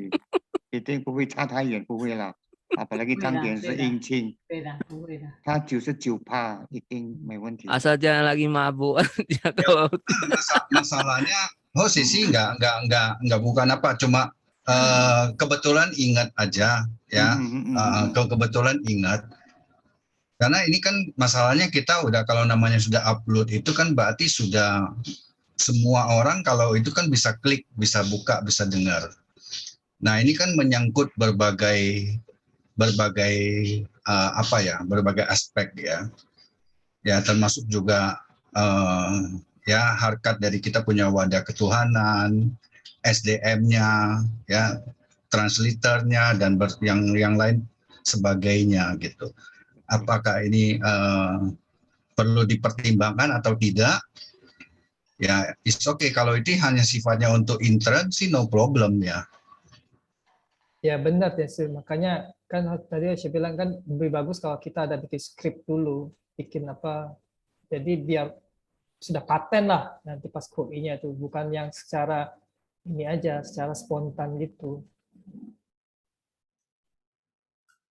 一定不会差太远，不会啦。apalagi 对啦 张典是对啦姻亲，对的，不会的。他99%一定没问题。 Asal jangan lagi mabuk. Dia kalau Masalahnya Jose sih nggak bukan apa, cuma kebetulan ingat aja ya. Kebetulan ingat. Karena ini kan masalahnya kita udah, kalau namanya sudah upload itu kan berarti sudah semua orang kalau itu kan bisa klik, bisa buka, bisa dengar. Nah ini kan menyangkut berbagai berbagai aspek ya. Ya termasuk juga ya harkat dari kita punya wadah ketuhanan, SDM-nya, ya translatornya dan yang lain sebagainya gitu. Apakah ini perlu dipertimbangkan atau tidak? Ya, it's okay. Kalau itu hanya sifatnya untuk intern sih no problem ya. Ya benar ya sih. Makanya kan tadi saya bilang kan lebih bagus kalau kita ada bikin skrip dulu, bikin apa. Jadi biar sudah paten lah nanti pas KUI-nya tuh, bukan yang secara ini aja, secara spontan gitu.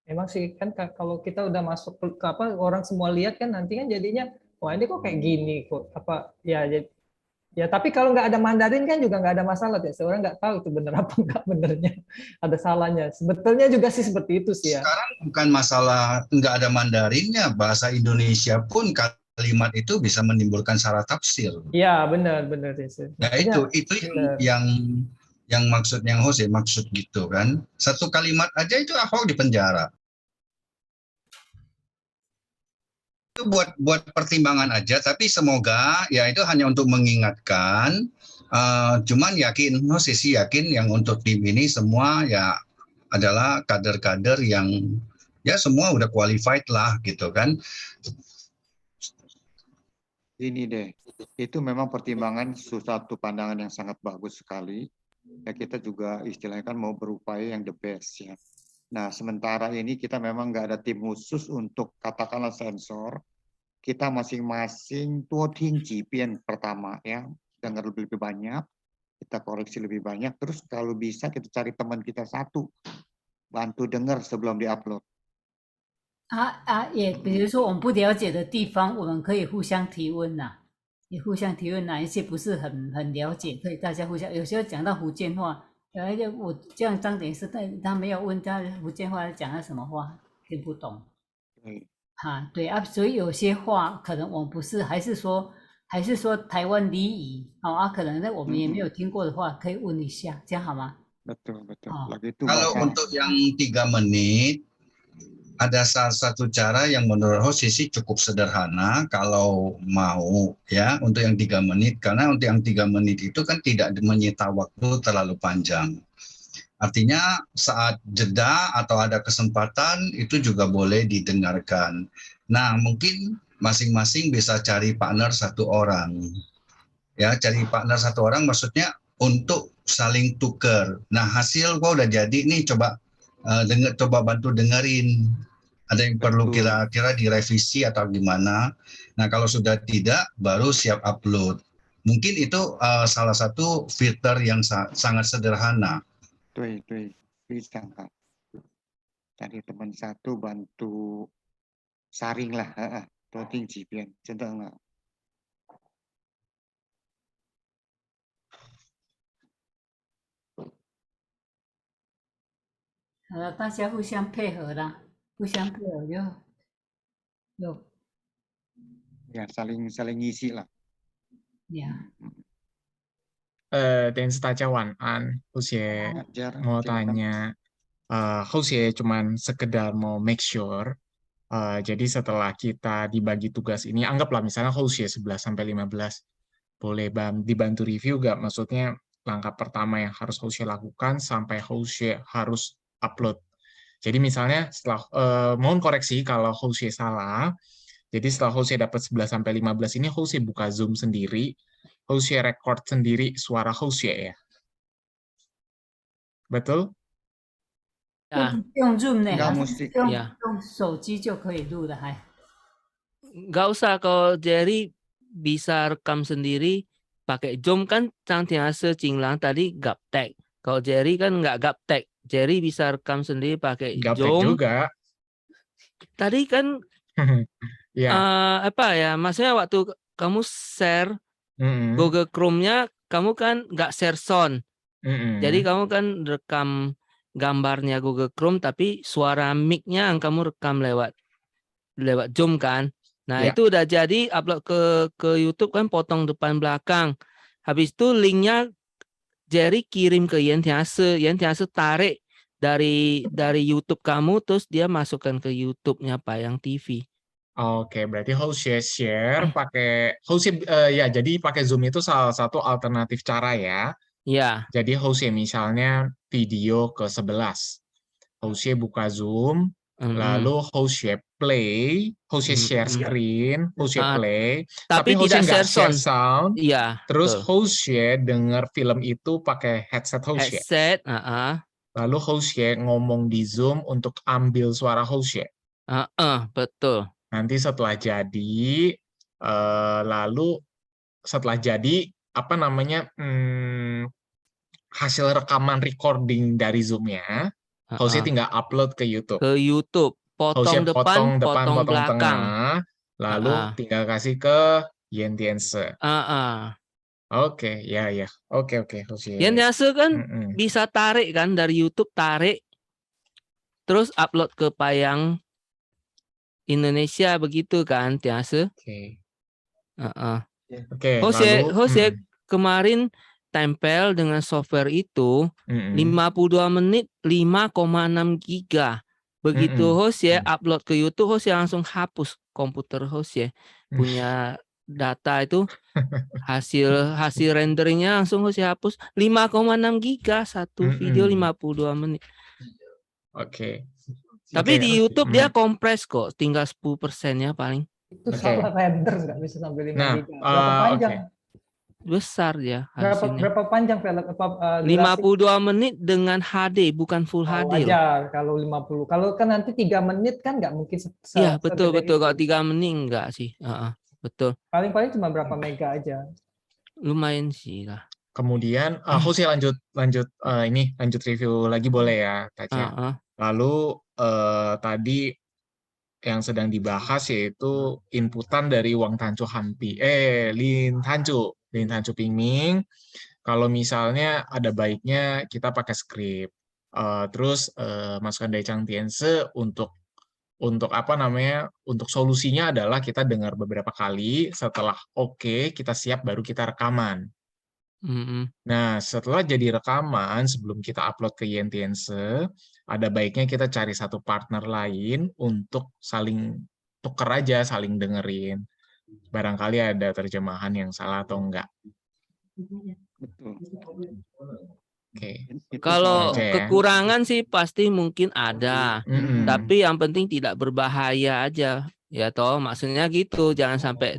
Emang sih kan kalau kita udah masuk ke apa, orang semua lihat kan nanti kan jadinya wah ini kok kayak gini kok apa ya. Ya tapi kalau nggak ada Mandarin kan juga nggak ada masalah ya. Seorang nggak tahu itu benar apa nggak benernya, ada salahnya. Sebetulnya juga sih seperti itu sih ya. Sekarang bukan masalah nggak ada Mandarinnya, bahasa Indonesia pun kalimat itu bisa menimbulkan salah tafsir. Iya benar ya sih. Nah itu yang maksud yang Jose maksud gitu kan. Satu kalimat aja itu Ahok di penjara. Itu buat pertimbangan aja, tapi semoga ya itu hanya untuk mengingatkan. Cuman yakin, sisi yakin yang untuk tim ini semua ya adalah kader-kader yang ya semua udah qualified lah gitu kan. Ini deh, itu memang pertimbangan suatu pandangan yang sangat bagus sekali. Ya kita juga istilahnya kan mau berupaya yang the best ya. Nah sementara ini kita memang nggak ada tim khusus untuk katakanlah sensor. Kita masing-masing tuoting jipian pertama ya, dengar lebih banyak, kita koreksi lebih banyak, terus kalau bisa kita cari teman kita satu, bantu dengar sebelum diupload. 也比如说我们不了解的地方，我们可以互相提问呐，也互相提问哪一些不是很了解，可以大家互相。有时候讲到福建话，我这样张典是他没有问他福建话讲了什么话，听不懂。对啊，所以有些话可能我们不是，还是说台湾礼仪，可能我们也没有听过的话，可以问一下，这样好吗？ Betul. Kalau untuk yang 3 menit, ada salah satu cara yang menurut Jose sih cukup sederhana kalau mau ya untuk yang 3 menit, karena untuk yang 3 menit itu kan tidak menyita waktu terlalu panjang. Artinya saat jeda atau ada kesempatan itu juga boleh didengarkan. Nah mungkin masing-masing bisa cari partner 1 orang. Ya cari partner 1 orang maksudnya untuk saling tuker. Nah hasil gua udah jadi nih, coba coba bantu dengerin. Ada yang perlu kira-kira direvisi atau gimana. Nah kalau sudah tidak baru siap upload. Mungkin itu salah satu filter yang sangat sederhana. 对，非常好。cari teman satu bantu saring lah, tuoting jipian, 真的很好。好了，大家互相配合啦，互相配合就Ya saling ngisi lah. Ya. 等大家晚安，后姐mau tanya，后姐cuman sekedar mau make sure Jadi setelah kita dibagi tugas ini, anggaplah misalnya Hosea 11 sampai 15, boleh dibantu review nggak? Maksudnya langkah pertama yang harus Hosea lakukan sampai Hosea harus upload. Jadi misalnya setelah mohon koreksi kalau Hosea salah. Jadi setelah Hosea dapat 11 sampai 15 ini Hosea buka Zoom sendiri, Hosea record sendiri suara Hosea ya. Betul? 用 Zoom 呢， Nggak 还 mesti. 是用 Ya. 用手机就可以录的还？ Nggak usah kalau Jerry bisa rekam sendiri pakai Zoom kan Changtiase Jinglang tadi gaptek. Kalau Jerry kan nggak gaptek. Jerry bisa rekam sendiri pakai Gaptek Zoom. juga. Tadi kan Ya. apa ya? Maksudnya waktu kamu share Google Chrome-nya kamu kan nggak share sound. Jadi kamu kan rekam gambarnya Google Chrome tapi suara mic-nya yang kamu rekam lewat Zoom kan. Nah, Ya. itu udah jadi upload ke YouTube kan potong depan belakang. Habis itu linknya Jerry kirim ke Yentiase tarik dari YouTube kamu terus dia masukkan ke YouTube-nya Payang TV. Oke, berarti Hosea share pakai Hosea ya, jadi pakai Zoom itu salah satu alternatif cara ya. Ya. Jadi Hosea misalnya video ke 11. Hosea buka Zoom, lalu Hosea play, Hosea share screen, Hosea play, tapi Hosea nggak share sound. Iya. Terus Hosea dengar film itu pakai headset Hosea. Lalu Hosea ngomong di Zoom untuk ambil suara Hosea. Betul. Nanti setelah jadi, lalu setelah jadi apa namanya hasil rekaman recording dari Zoom-nya, Hosea tinggal upload ke YouTube. Ke YouTube, Hosea potong depan, potong belakang. tengah, lalu tinggal kasih ke Yentiase. Oke, ya. Oke, Hosea. Yentiase kan bisa tarik kan dari YouTube, tarik, terus upload ke Payang Indonesia begitu kan, Tiase? Oke. Hosea kemarin tempel dengan software itu 52 menit 5,6 giga. Begitu Hosea upload ke YouTube, Hosea langsung hapus komputer Hosea punya data itu hasil renderingnya langsung Hosea hapus 5,6 giga satu video 52 menit. Oke. Tapi di YouTube dia kompres kok, tinggal 10%-nya paling. Itu salah render nggak bisa sampai 5 giga. Berapa panjang? Besar ya hasilnya. Berapa panjang film? 52 menit dengan HD, bukan full HD. Wajar kalau 50. Kalau kan nanti 3 menit kan nggak mungkin. Iya betul. Kalau 3 menit enggak sih. Betul. Paling cuma berapa mega aja. Lumayan sih lah. Kemudian Hosea lanjut review lagi boleh ya, Tacia. Lalu tadi yang sedang dibahas yaitu inputan dari Wang Tancu Lin Tancu Pingming. Kalau misalnya ada baiknya kita pakai skrip, terus masukkan dari Changtiase untuk apa namanya, untuk solusinya adalah kita dengar beberapa kali, setelah oke, kita siap baru kita rekaman. Nah, setelah jadi rekaman, sebelum kita upload ke Yentiase, ada baiknya kita cari satu partner lain untuk saling tuker aja, saling dengerin. Barangkali ada terjemahan yang salah atau enggak. Oke. Kalau kekurangan sih pasti mungkin ada, tapi yang penting tidak berbahaya aja, ya toh. Maksudnya gitu, jangan sampai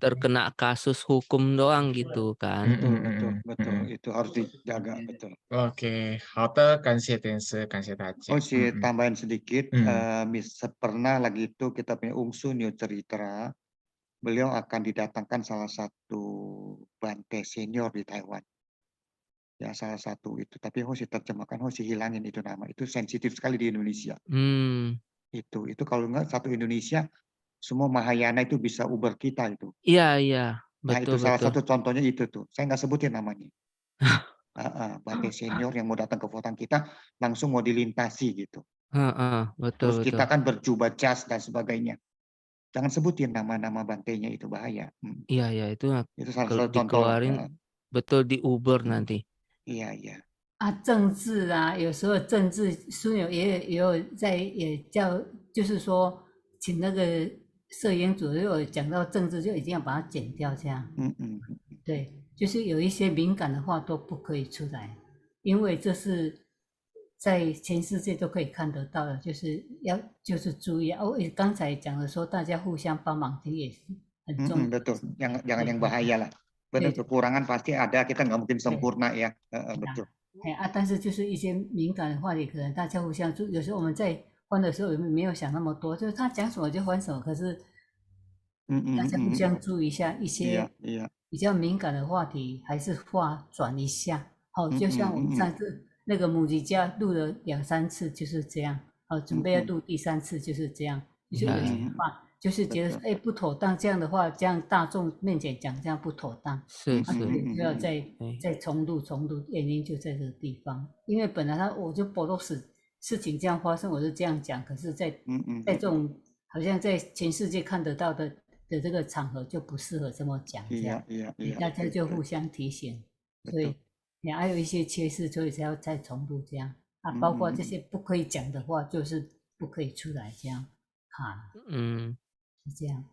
terkena kasus hukum doang gitu kan. Betul. Itu harus dijaga, betul. Oke, tambahin sedikit, pernah lagi itu kita punya Ungsu New cerita, beliau akan didatangkan salah satu Bante senior di Taiwan. Ya salah satu itu, tapi Hosea terjemahkan, Hosea hilangin itu nama, itu sensitif sekali di Indonesia. Itu kalau enggak satu Indonesia, semua Mahayana itu bisa Uber kita itu. Iya. Nah itu salah satu contohnya itu tuh. Saya nggak sebutin namanya. Bante senior yang mau datang ke votan kita langsung mau dilintasi gitu. Betul. Terus kita kan berjubah jas dan sebagainya. Jangan sebutin nama-nama bantenya itu bahaya. Iya itu salah satu contoh. Betul di Uber nanti. Iya. 政治啊，有时候政治枢纽也有在也叫，就是说请那个摄影组，如果讲到政治，就一定要把它剪掉，这样。对，就是有一些敏感的话都不可以出来，因为这是在全世界都可以看得到的，就是注意哦。刚才讲的说，大家互相帮忙，这也是很重要。Betul, jangan yang bahaya lah. Benar, kekurangan pasti ada, kita nggak mungkin sempurna ya. Betul. 但是就是一些敏感的话题，可能大家互相注，有时候我们在翻的时候没有想那么多，就是他讲什么就翻什么，可是大家互相注意一下，一些比较敏感的话题还是话转一下。就像我们上次那个母鸡家录了2、3次就是这样，准备要录第3次就是这样，就是有些话就是觉得不妥当，这样的话，这样大众面前讲这样不妥当，是就要再重录，原因就在这个地方，因为本来我就不都是事情这样发生，我就这样讲，可是在这种好像在全世界看得到的这个场合就不适合这么讲，这样，大家就互相提醒，所以还有一些缺失，所以才要再重录这样包括这些不可以讲的话，就是不可以出来这样这样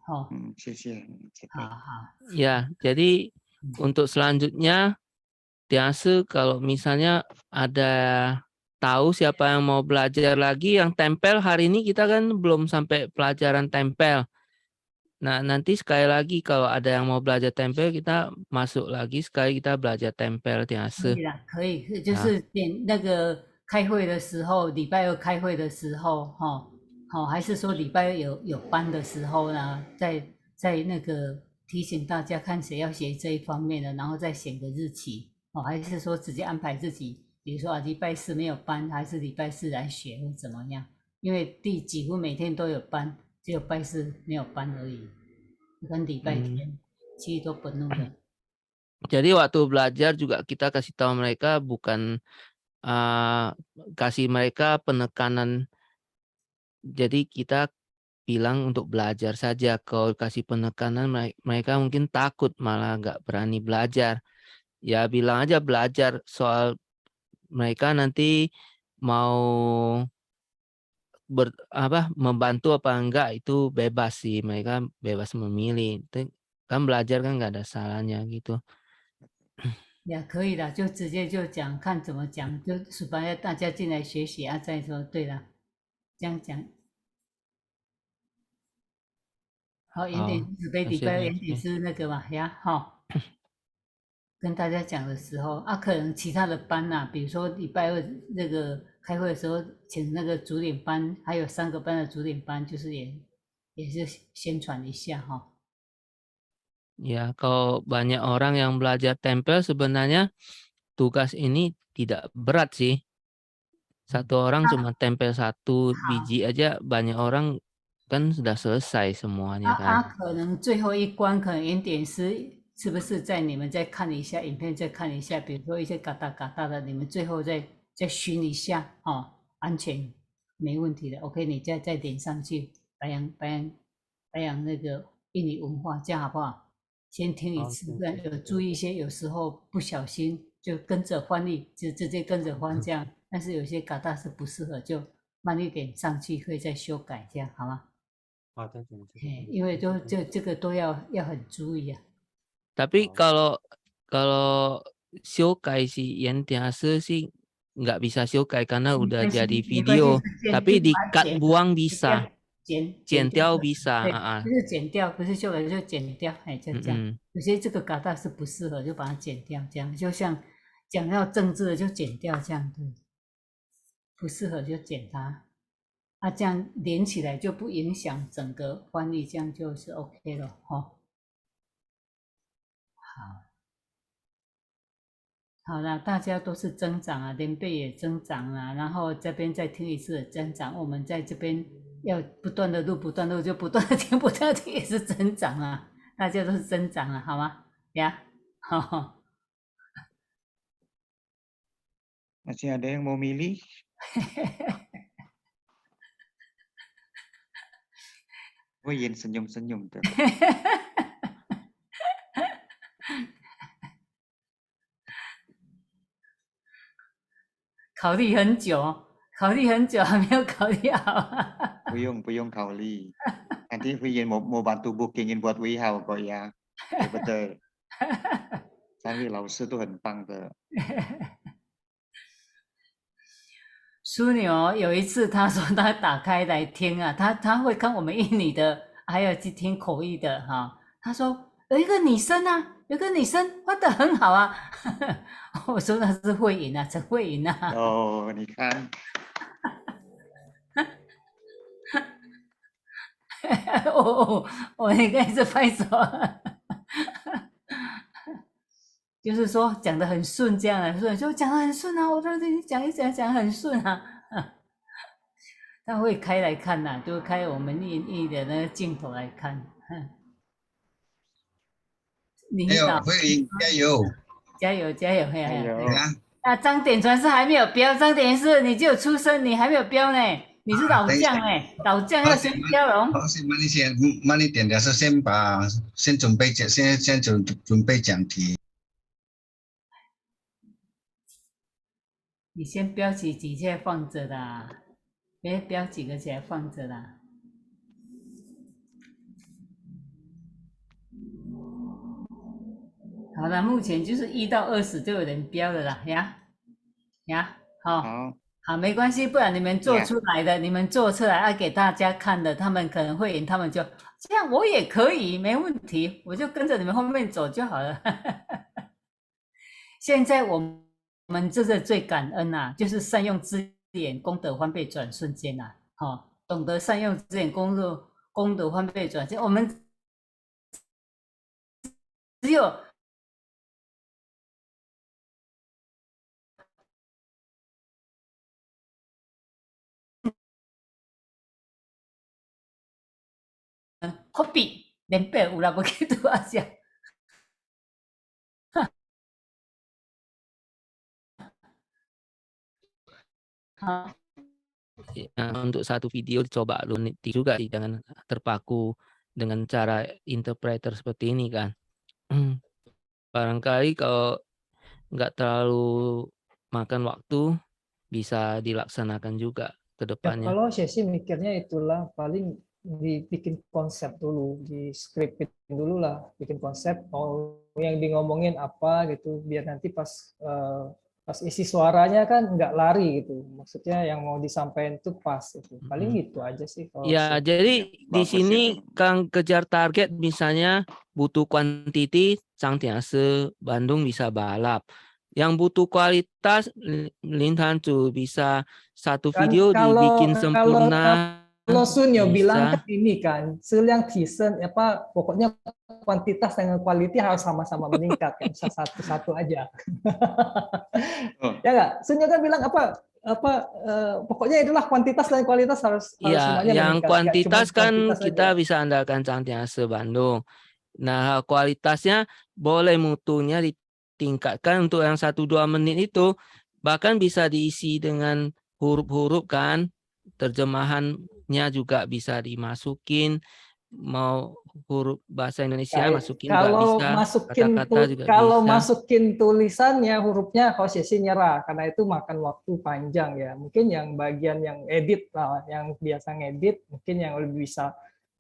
谢谢。好。Ya, jadi untuk selanjutnya, Tiase kalau misalnya ada tahu siapa yang mau belajar lagi, yang tempel hari ini kita kan belum sampai pelajaran tempel. Nah, nanti sekali lagi kalau ada yang mau belajar tempel, kita masuk lagi sekali kita belajar tempel Tiase. 可以，就是那个开会的时候，礼拜2开会的时候，还是说礼拜2有班的时候呢，在那个提醒大家看谁要学这一方面的，然后再选个日期，还是说直接安排自己，比如说礼拜4没有班，还是礼拜4来学或怎么样？因为几乎每天都有班，只有拜4没有班而已，跟礼拜天其实都penuh的。Jadi waktu belajar juga kita kasih tahu mereka bukan kasih mereka penekanan. Jadi kita bilang untuk belajar saja. Kalau kasih penekanan mereka mungkin takut, malah nggak berani belajar. Ya bilang aja belajar, soal mereka nanti mau membantu apa enggak itu bebas sih, mereka bebas memilih. Kan belajar kan nggak ada salahnya gitu. 也可以的，就直接就讲，看怎么讲，就supaya大家进来学习再说。对了，这样讲。好，原点准备礼拜2原点是那个嘛呀，跟大家讲的时候可能其他的班比如说礼拜2那个开会的时候，请那个主领班，还有3个班的主领班，就是也是宣传一下Ya, kalau banyak orang yang belajar tempel sebenarnya tugas ini tidak berat sih. Satu orang cuma tempel 1 biji aja, banyak orang kan sudah selesai semuanya kan. 可能最后一关可能原点是不是在你们再看一下影片，再看一下，比如说一些嘎哒嘎哒的，你们最后再熏一下安全没问题的。OK， 你再点上去，白羊那个印尼文化，这样好不好？先听一次，不然有注意一些，有时候不小心就跟着翻译，就直接跟着翻这样。但是有些嘎哒是不适合，就慢一点上去，可以再修改，这样好吗？好的，因为这个都要很注意啊。Tapi kalau Shokai si Yentiase sih nggak bisa Shokai karena udah jadi video, tapi di-cut buang bisa. 剪掉 bisa， 不是剪掉，不是修改就剪掉，就这样。有些这个嘎哒是不适合，就把它剪掉，这样就像讲到政治的就剪掉，这样对，不适合就剪它，这样连起来就不影响整个翻译，这样就是 OK 了好了，大家都是增长连贝也增长然后这边再听一次的增长，我们在这边要不断的录，就不断的听，不断的听也是增长大家都是增长好吗？Masih ada yang mau milih? 我眼senyum-senyum tuh. 考虑很久还没有考虑好。不用考虑。nanti Huyin mau bantu bookingin buat Weihao kok ya. Betul. 3位老师都很棒的。枢纽有一次他说他打开来听啊，他会看我们印尼的，还有去听口译的哈。他说有一个女生啊，有个女生画得很好啊。我说那是慧颖啊，陈慧颖啊。哦，你看。我应该是拍手。就是说讲得很顺，这样啊，所以就讲得很顺啊，我都讲一讲讲很顺啊。他会开来看呐，就开我们印尼的那个镜头来看。领导，会加油，加油，加油！加油！啊，张典传是还没有标，张典是你只有出生，你还没有标呢。你是老将哎，老将要先标龙。好，慢一点的是先准备讲题。你先标几起来放着啦，别标几个起来放着啦。好了，目前就是1到20就有人标了啦，好，没关系，不然你们做出来的，你们做出来要给大家看的，他们可能会赢，他们就这样，我也可以，没问题，我就跟着你们后面走就好了。现在我们这个最感恩呐，就是善用资源，功德翻倍转瞬间呐，懂得善用资源，功德翻倍转瞬间，我们只有kopi dempel ulah begitu aja. Untuk satu video dicoba lu juga sih, jangan terpaku dengan cara interpreter seperti ini kan. Barangkali kalau nggak terlalu makan waktu bisa dilaksanakan juga ke depannya. Ya, kalau saya sih mikirnya itulah paling dibikin konsep dulu, di scriptin dulu lah, bikin konsep mau yang di ngomongin apa gitu, biar nanti pas isi suaranya kan nggak lari gitu, maksudnya yang mau disampaikan itu pas gitu, paling gitu aja sih. Ya, jadi di sini Kang kejar target misalnya butuh kuantiti, Changtiansi Bandung bisa balap. Yang butuh kualitas, Lin Hancu bisa satu video dibikin sempurna. Kalau Sunyo bilang kan ini kan, yang Tisen apa pokoknya kuantitas dengan quality harus sama-sama meningkat, kan bisa satu-satu aja. Ya nggak? Sunyo kan bilang apa pokoknya itulah kuantitas dan kualitas harus semuanya yang meningkat. Kuantitas kan kita aja bisa andalkan Changtiansi Bandung. Nah, kualitasnya boleh mutunya ditingkatkan untuk yang 1-2 menit itu, bahkan bisa diisi dengan huruf-huruf kan, terjemahannya juga bisa dimasukin, mau huruf bahasa Indonesia masukin kalau juga bisa, masukin kata-kata juga kalau bisa. masukin tulisannya hurufnya Hosesi nyerah karena itu makan waktu panjang ya. Mungkin yang bagian yang edit lah, yang biasa ngedit mungkin yang lebih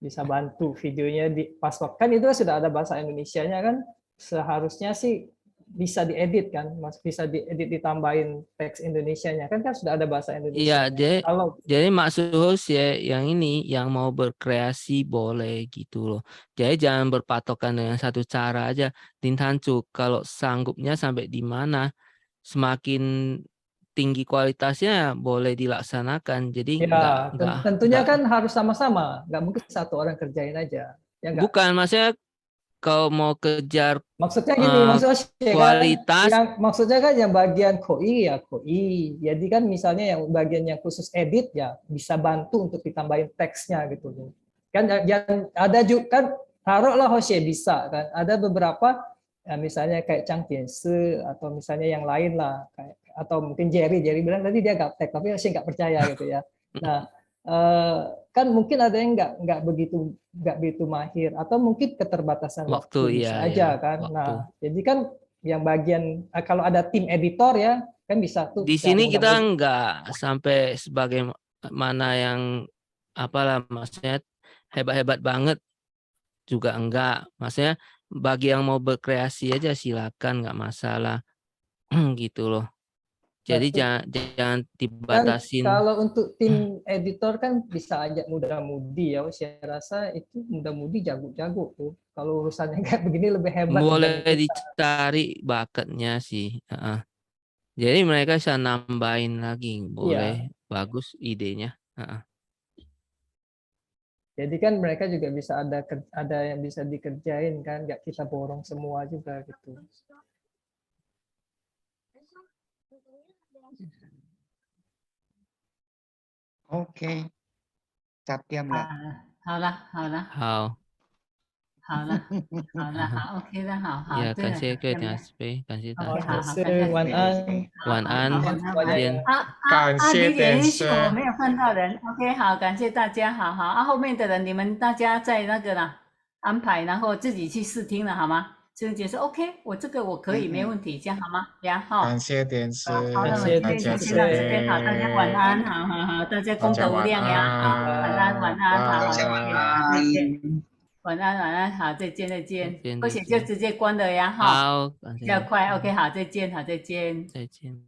bisa bantu videonya di pas waktu kan itu sudah ada bahasa Indonesianya kan, seharusnya sih bisa diedit kan, bisa diedit ditambahin teks Indonesianya kan sudah ada bahasa Indonesia. Iya, jadi maksud ya yang ini yang mau berkreasi boleh gitu loh. Jadi jangan berpatokan dengan satu cara aja. Lin Hancu kalau sanggupnya sampai di mana, semakin tinggi kualitasnya boleh dilaksanakan. Jadi tentunya kan harus sama-sama, nggak mungkin satu orang kerjain aja. Ya bukan, maksudnya kalau mau kejar maksudnya gini, maksudnya kualitas kan, maksudnya kan yang bagian koi ya koi. Jadi kan misalnya yang bagian yang khusus edit ya bisa bantu untuk ditambahin teksnya gitu. Kan yang ada juga kan taruhlah Hoshe bisa kan. Ada beberapa ya, misalnya kayak Changtiansi atau misalnya yang lain lah kayak, atau mungkin Jerry bilang tadi dia gaptek tapi Hoshe nggak percaya gitu ya. Nah, kan mungkin ada yang nggak begitu mahir atau mungkin keterbatasan waktu bisa aja kan. Waktu. Nah, jadi kan yang bagian kalau ada tim editor ya kan bisa tuh. Di sini kita nggak sampai sebagaimana yang apalah maksudnya hebat-hebat banget juga enggak. Maksudnya bagi yang mau berkreasi aja silakan, nggak masalah. Gitu loh. Jadi jangan Kan dibatasin. kalau untuk tim editor kan bisa ajak muda-mudi ya. Saya rasa itu muda-mudi jago-jago tuh. Kalau urusannya kayak begini lebih hebat. Boleh dicari bakatnya sih. Jadi mereka bisa nambahin lagi, boleh. Bagus idenya. Jadi kan mereka juga bisa ada yang bisa dikerjain kan, nggak kita borong semua juga gitu. OK，十點啦。好了，好了。好。好了，好了，好 ，OK 的，好好。Ya, 对了，感谢各位讲师杯，感谢大家。好，感谢。晚安，晚安，再见。李也许我没有看到人 ，OK， 好，感谢大家，好好。后面的人你们大家在那个啦安排，然后自己去试听了好吗？师姐说 OK， 我这个我可以，没问题，这样好吗？感谢点师，好，那我们今天就先到这边，好，大家晚安，好，大家功德无量呀，好，晚安，好，再见。晚安，好，再见，或者就直接关了呀，哈，好，比较快，OK，好，再见，再见。